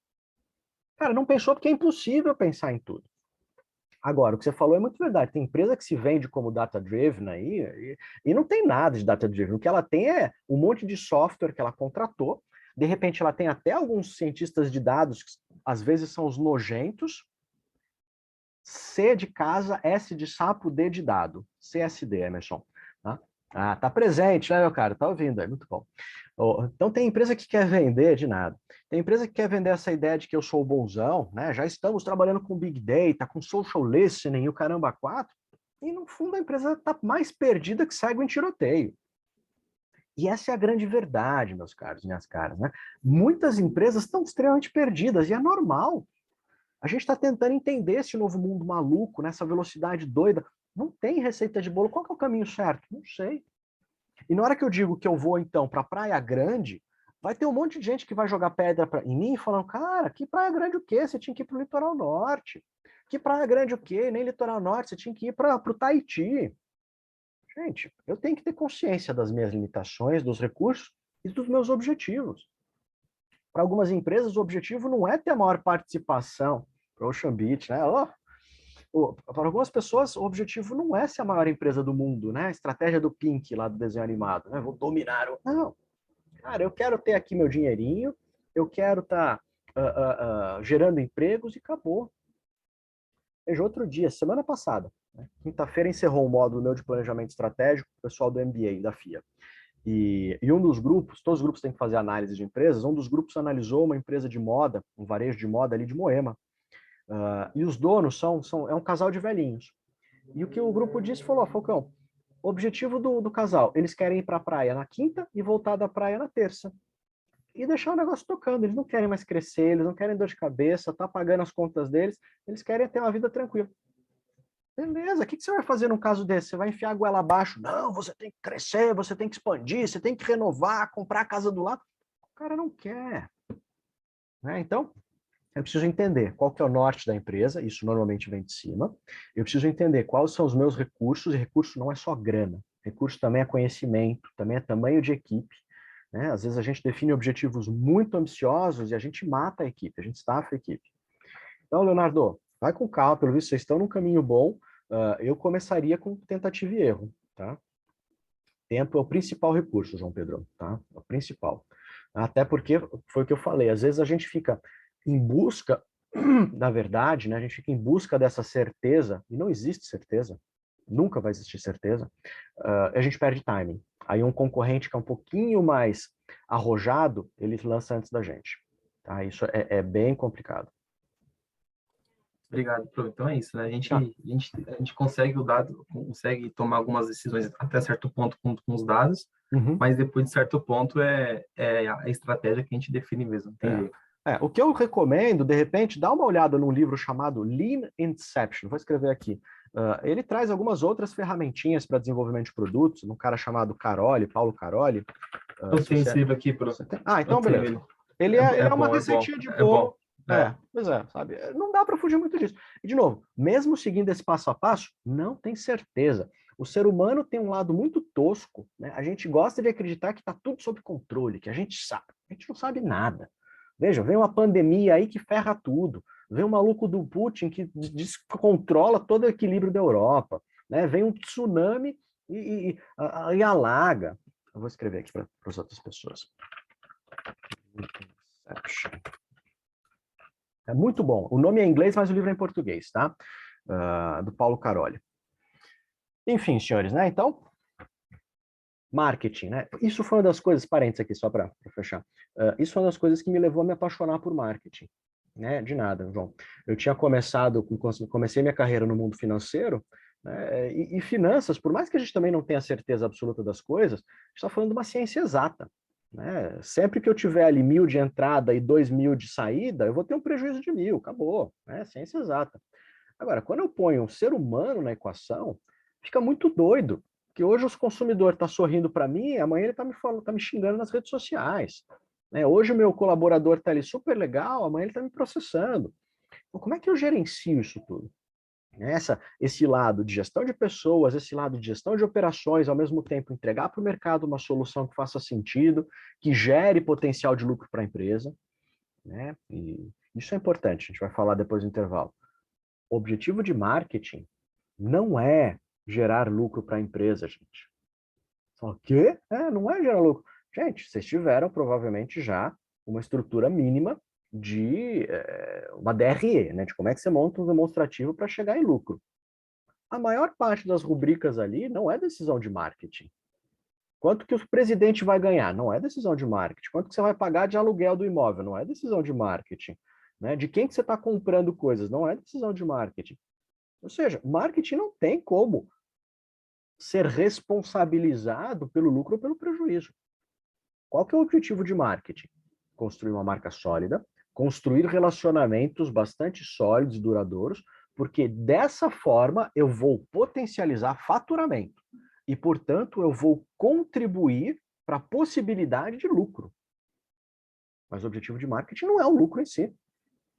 Cara, não pensou porque é impossível pensar em tudo. Agora, o que você falou é muito verdade. Tem empresa que se vende como data-driven aí, e não tem nada de data-driven. O que ela tem é um monte de software que ela contratou, de repente ela tem até alguns cientistas de dados, que às vezes são os nojentos, C de casa, S de sapo, D de dado. CSD, Emerson. Tá? Ah, tá presente, né, meu cara? Tá ouvindo aí, muito bom. Então tem empresa que quer vender de nada. Tem empresa que quer vender essa ideia de que eu sou o bonzão, né? Já estamos trabalhando com Big Data, com social listening e o caramba 4, e no fundo a empresa está mais perdida que cego em tiroteio. E essa é a grande verdade, meus caros, minhas caras, né? Muitas empresas estão extremamente perdidas, e é normal. A gente está tentando entender esse novo mundo maluco, nessa velocidade doida. Não tem receita de bolo. Qual que é o caminho certo? Não sei. E na hora que eu digo que eu vou, então, para Praia Grande, vai ter um monte de gente que vai jogar pedra em mim, falando, cara, que Praia Grande o quê? Você tinha que ir para o litoral norte. Que Praia Grande o quê? Nem litoral norte, você tinha que ir para o Tahiti. Gente, eu tenho que ter consciência das minhas limitações, dos recursos e dos meus objetivos. Para algumas empresas, o objetivo não é ter a maior participação, para o Ocean Beach, né? Para algumas pessoas, o objetivo não é ser a maior empresa do mundo, né? A estratégia do Pink, lá do desenho animado, né? Vou dominar o... Não. Cara, eu quero ter aqui meu dinheirinho, eu quero estar gerando empregos e acabou. Veja, outro dia, semana passada, né? Quinta-feira encerrou o módulo meu de planejamento estratégico, o pessoal do MBA, da FIA. E um dos grupos, todos os grupos têm que fazer análise de empresas, um dos grupos analisou uma empresa de moda, um varejo de moda ali de Moema. E os donos é um casal de velhinhos. E o que o grupo disse, falou, Falcão, objetivo do casal, eles querem ir para a praia na quinta e voltar da praia na terça. E deixar o negócio tocando, eles não querem mais crescer, eles não querem dor de cabeça, tá pagando as contas deles, eles querem ter uma vida tranquila. Beleza, o que você vai fazer num caso desse? Você vai enfiar a goela abaixo? Não, você tem que crescer, você tem que expandir, você tem que renovar, comprar a casa do lado. O cara não quer. Né? Então, eu preciso entender qual que é o norte da empresa, isso normalmente vem de cima. Eu preciso entender quais são os meus recursos, e recurso não é só grana. Recurso também é conhecimento, também é tamanho de equipe. Né? Às vezes a gente define objetivos muito ambiciosos e a gente mata a equipe, a gente estafa a equipe. Então, Leonardo, vai com calma, pelo visto vocês estão num caminho bom. Eu começaria com tentativa e erro, tá? Tempo é o principal recurso, João Pedro, tá? É o principal. Até porque foi o que eu falei, às vezes a gente fica em busca da verdade, né? A gente fica em busca dessa certeza, e não existe certeza, nunca vai existir certeza, a gente perde timing. Aí um concorrente que é um pouquinho mais arrojado, ele lança antes da gente. Tá? Isso é bem complicado. Obrigado, Pro. Então é isso, né? Tá. A gente consegue o dado, consegue tomar algumas decisões até certo ponto com os dados, mas depois de certo ponto é a estratégia que a gente define mesmo, não tem jeito. O que eu recomendo, de repente, dá uma olhada num livro chamado Lean Inception, vou escrever aqui. Ele traz algumas outras ferramentinhas para desenvolvimento de produtos, um cara chamado Caroli, Paulo Caroli. Eu tenho esse livro aqui, Pro. Então beleza. Ele é uma receitinha de bolo. Pois é, sabe? Não dá para fugir muito disso. E, de novo, mesmo seguindo esse passo a passo, não tem certeza. O ser humano tem um lado muito tosco, né? A gente gosta de acreditar que está tudo sob controle, que a gente sabe. A gente não sabe nada. Veja, vem uma pandemia aí que ferra tudo. Vem um maluco do Putin que descontrola todo o equilíbrio da Europa. Né? Vem um tsunami e alaga. Eu vou escrever aqui para as outras pessoas. É muito bom. O nome é em inglês, mas o livro é em português, tá? Do Paulo Caroli. Enfim, senhores, né? Então, marketing, né? Isso foi uma das coisas, parênteses aqui, só para fechar. Isso foi uma das coisas que me levou a me apaixonar por marketing. Né? De nada, João. Eu tinha comecei minha carreira no mundo financeiro, né? E finanças, por mais que a gente também não tenha certeza absoluta das coisas, a gente está falando de uma ciência exata. Né? Sempre que eu tiver ali 1.000 de entrada e 2.000 de saída, eu vou ter um prejuízo de 1.000, acabou, né? Ciência exata. Agora, quando eu ponho um ser humano na equação, fica muito doido, que hoje o consumidor está sorrindo para mim, amanhã ele está me xingando nas redes sociais. Né? Hoje o meu colaborador está ali super legal, amanhã ele está me processando. Então, como é que eu gerencio isso tudo? Esse lado de gestão de pessoas, esse lado de gestão de operações, ao mesmo tempo entregar para o mercado uma solução que faça sentido, que gere potencial de lucro para a empresa. Né? E isso é importante, a gente vai falar depois do intervalo. O objetivo de marketing não é gerar lucro para a empresa, gente. O quê? Não é gerar lucro. Gente, vocês tiveram provavelmente já uma estrutura mínima de uma DRE, né? De como é que você monta um demonstrativo para chegar em lucro. A maior parte das rubricas ali não é decisão de marketing. Quanto que o presidente vai ganhar? Não é decisão de marketing. Quanto que você vai pagar de aluguel do imóvel? Não é decisão de marketing. Né? De quem que você está comprando coisas? Não é decisão de marketing. Ou seja, marketing não tem como ser responsabilizado pelo lucro ou pelo prejuízo. Qual que é o objetivo de marketing? Construir uma marca sólida, construir relacionamentos bastante sólidos e duradouros, porque dessa forma eu vou potencializar faturamento e, portanto, eu vou contribuir para a possibilidade de lucro. Mas o objetivo de marketing não é o lucro em si.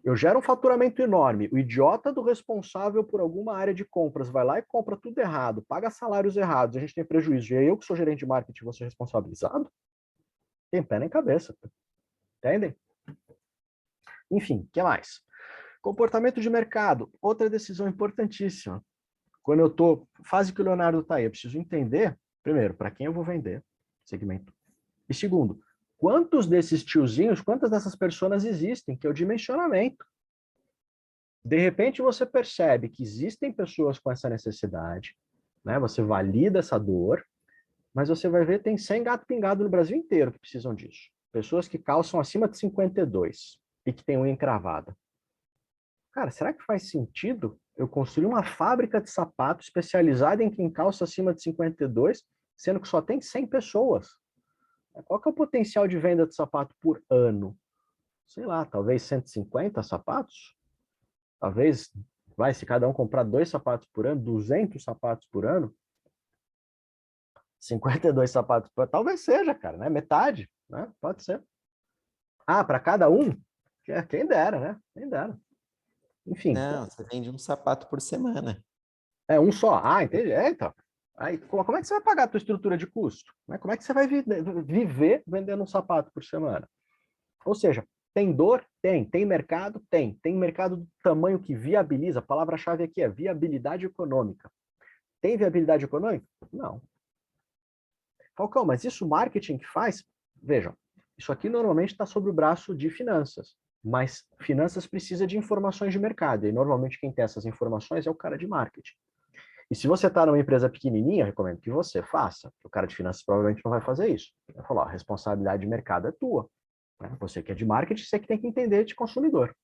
Eu gero um faturamento enorme, o idiota do responsável por alguma área de compras vai lá e compra tudo errado, paga salários errados, a gente tem prejuízo, e é eu que sou gerente de marketing vou ser responsabilizado? Tem pé nem cabeça. Entendem? Enfim, o que mais? Comportamento de mercado, outra decisão importantíssima. Quando eu estou, fase que o Leonardo está aí, eu preciso entender, primeiro, para quem eu vou vender, segmento. E segundo, quantos desses tiozinhos, quantas dessas pessoas existem, que é o dimensionamento. De repente você percebe que existem pessoas com essa necessidade, né? Você valida essa dor, mas você vai ver tem 100 gato pingado no Brasil inteiro que precisam disso. Pessoas que calçam acima de 52 e que têm unha encravada. Cara, será que faz sentido eu construir uma fábrica de sapato especializada em quem calça acima de 52, sendo que só tem 100 pessoas? Qual que é o potencial de venda de sapato por ano? Sei lá, talvez 150 sapatos? Talvez, se cada um comprar 2 sapatos por ano, 200 sapatos por ano, 52 sapatos por ano, talvez seja, cara, né? Metade, né? Pode ser. Ah, para cada um? Quem dera, né? Quem dera. Enfim. Não, você vende um sapato por semana. É um só. Ah, entendi. Então. Aí, como é que você vai pagar a tua estrutura de custo? Como é que você vai viver vendendo um sapato por semana? Ou seja, tem dor? Tem. Tem mercado? Tem. Tem mercado do tamanho que viabiliza. A palavra-chave aqui é viabilidade econômica. Tem viabilidade econômica? Não. Falcão, mas isso o marketing que faz? Vejam, isso aqui normalmente está sobre o braço de finanças. Mas finanças precisa de informações de mercado. E normalmente quem tem essas informações é o cara de marketing. E se você está numa empresa pequenininha, eu recomendo que você faça. O cara de finanças provavelmente não vai fazer isso. Vai falar, a responsabilidade de mercado é tua. Você que é de marketing, você que tem que entender de consumidor.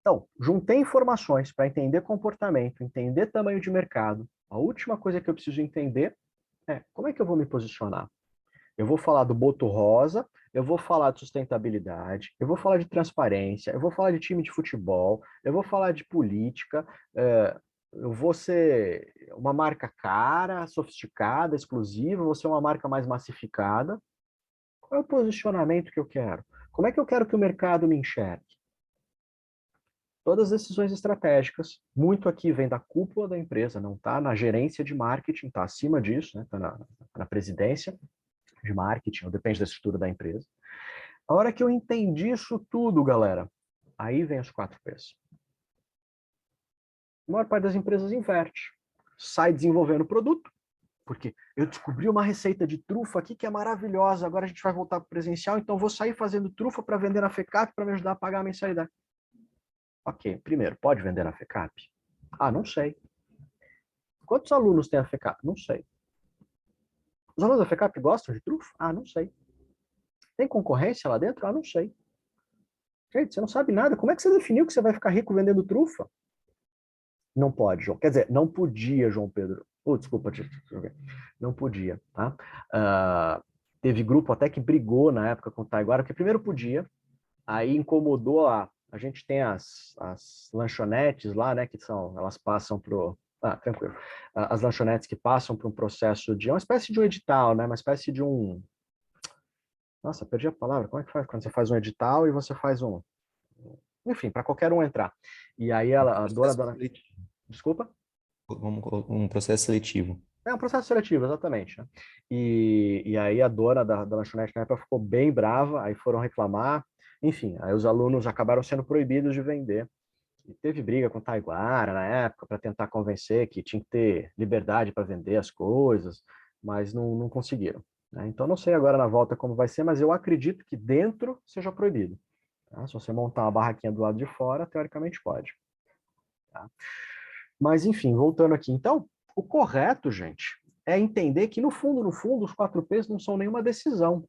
Então, juntei informações para entender comportamento, entender tamanho de mercado. A última coisa que eu preciso entender é como é que eu vou me posicionar. Eu vou falar do boto rosa, eu vou falar de sustentabilidade, eu vou falar de transparência, eu vou falar de time de futebol, eu vou falar de política, eu vou ser uma marca cara, sofisticada, exclusiva, vou ser uma marca mais massificada. Qual é o posicionamento que eu quero? Como é que eu quero que o mercado me enxergue? Todas as decisões estratégicas, muito aqui vem da cúpula da empresa, não está na gerência de marketing, está acima disso, está na presidência de marketing, ou depende da estrutura da empresa. A hora que eu entendi isso tudo, galera, aí vem os 4 P's. A maior parte das empresas inverte. Sai desenvolvendo produto, porque eu descobri uma receita de trufa aqui que é maravilhosa, agora a gente vai voltar para o presencial, então vou sair fazendo trufa para vender na FECAP para me ajudar a pagar a mensalidade. Ok, primeiro, pode vender na FECAP? Ah, não sei. Quantos alunos tem a FECAP? Não sei. Os alunos da FECAP gostam de trufa? Ah, não sei. Tem concorrência lá dentro? Ah, não sei. Gente, você não sabe nada. Como é que você definiu que você vai ficar rico vendendo trufa? Não pode, João. Quer dizer, não podia, João Pedro. Desculpa, não podia, tá? Teve grupo até que brigou na época com o Taiguara, porque primeiro podia, aí incomodou a gente tem as lanchonetes lá, né, elas passam pro... tranquilo. As lanchonetes que passam por um processo de... uma espécie de um edital, né, uma espécie de um... Nossa, perdi a palavra. Como é que faz quando você faz um edital e você faz um... Enfim, para qualquer um entrar. E aí a dona... Desculpa? Um processo seletivo. É um processo seletivo, exatamente. Né? E aí a dona da lanchonete na época ficou bem brava, aí foram reclamar. Enfim, aí os alunos acabaram sendo proibidos de vender. E teve briga com o Taiguara na época para tentar convencer que tinha que ter liberdade para vender as coisas, mas não conseguiram. Né? Então não sei agora na volta como vai ser, mas eu acredito que dentro seja proibido. Tá? Se você montar uma barraquinha do lado de fora, teoricamente pode. Tá? Mas enfim, voltando aqui. Então, o correto, gente, é entender que no fundo, os 4 P's não são nenhuma decisão.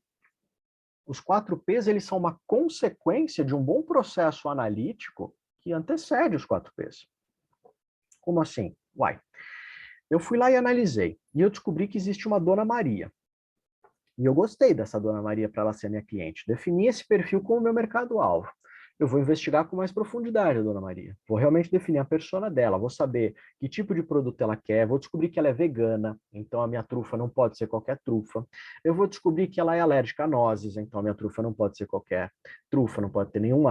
Os 4 P's, eles são uma consequência de um bom processo analítico que antecede os 4 P's. Como assim? Eu fui lá e analisei, e eu descobri que existe uma Dona Maria. E eu gostei dessa Dona Maria para ela ser minha cliente. Defini esse perfil como meu mercado-alvo. Eu vou investigar com mais profundidade a Dona Maria. Vou realmente definir a persona dela, vou saber que tipo de produto ela quer, vou descobrir que ela é vegana, então a minha trufa não pode ser qualquer trufa. Eu vou descobrir que ela é alérgica a nozes, então a minha trufa não pode ser qualquer trufa, não pode ter nenhum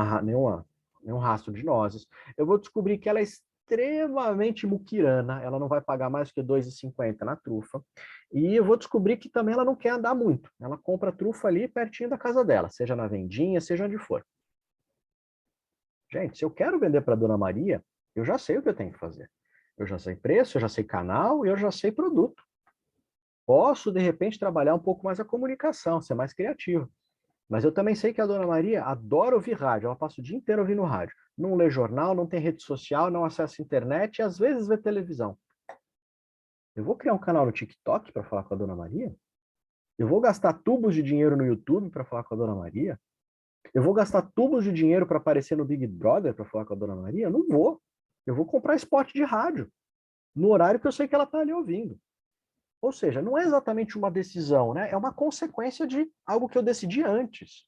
rastro de nozes. Eu vou descobrir que ela é extremamente muquirana, ela não vai pagar mais do que R$ 2,50 na trufa. E eu vou descobrir que também ela não quer andar muito. Ela compra trufa ali pertinho da casa dela, seja na vendinha, seja onde for. Gente, se eu quero vender para a Dona Maria, eu já sei o que eu tenho que fazer. Eu já sei preço, eu já sei canal e eu já sei produto. Posso, de repente, trabalhar um pouco mais a comunicação, ser mais criativo. Mas eu também sei que a Dona Maria adora ouvir rádio, ela passa o dia inteiro ouvindo rádio. Não lê jornal, não tem rede social, não acessa internet e às vezes vê televisão. Eu vou criar um canal no TikTok para falar com a Dona Maria? Eu vou gastar tubos de dinheiro no YouTube para falar com a Dona Maria? Eu vou gastar tubos de dinheiro para aparecer no Big Brother para falar com a Dona Maria? Não vou. Eu vou comprar spot de rádio no horário que eu sei que ela está ali ouvindo. Ou seja, não é exatamente uma decisão, né? É uma consequência de algo que eu decidi antes.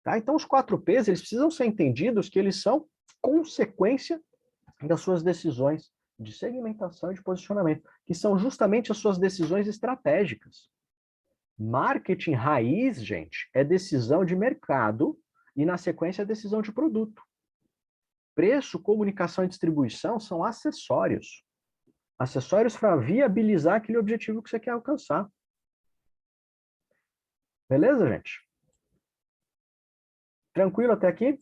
Tá? Então, os 4Ps, eles precisam ser entendidos que eles são consequência das suas decisões de segmentação e de posicionamento, que são justamente as suas decisões estratégicas. Marketing raiz, gente, é decisão de mercado e, na sequência, é decisão de produto. Preço, comunicação e distribuição são acessórios. Acessórios para viabilizar aquele objetivo que você quer alcançar. Beleza, gente? Tranquilo até aqui?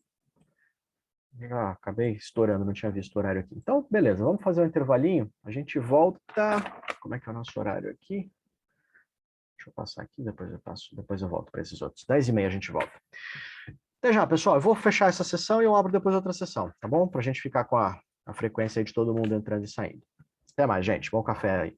Ah, acabei estourando, não tinha visto o horário aqui. Então, beleza, vamos fazer um intervalinho. A gente volta... Como é que é o nosso horário aqui? Deixa eu passar aqui, depois eu volto para esses outros. 10h30 a gente volta. Até já, pessoal. Eu vou fechar essa sessão e eu abro depois outra sessão, tá bom? Para a gente ficar com a frequência aí de todo mundo entrando e saindo. Até mais, gente. Bom café aí.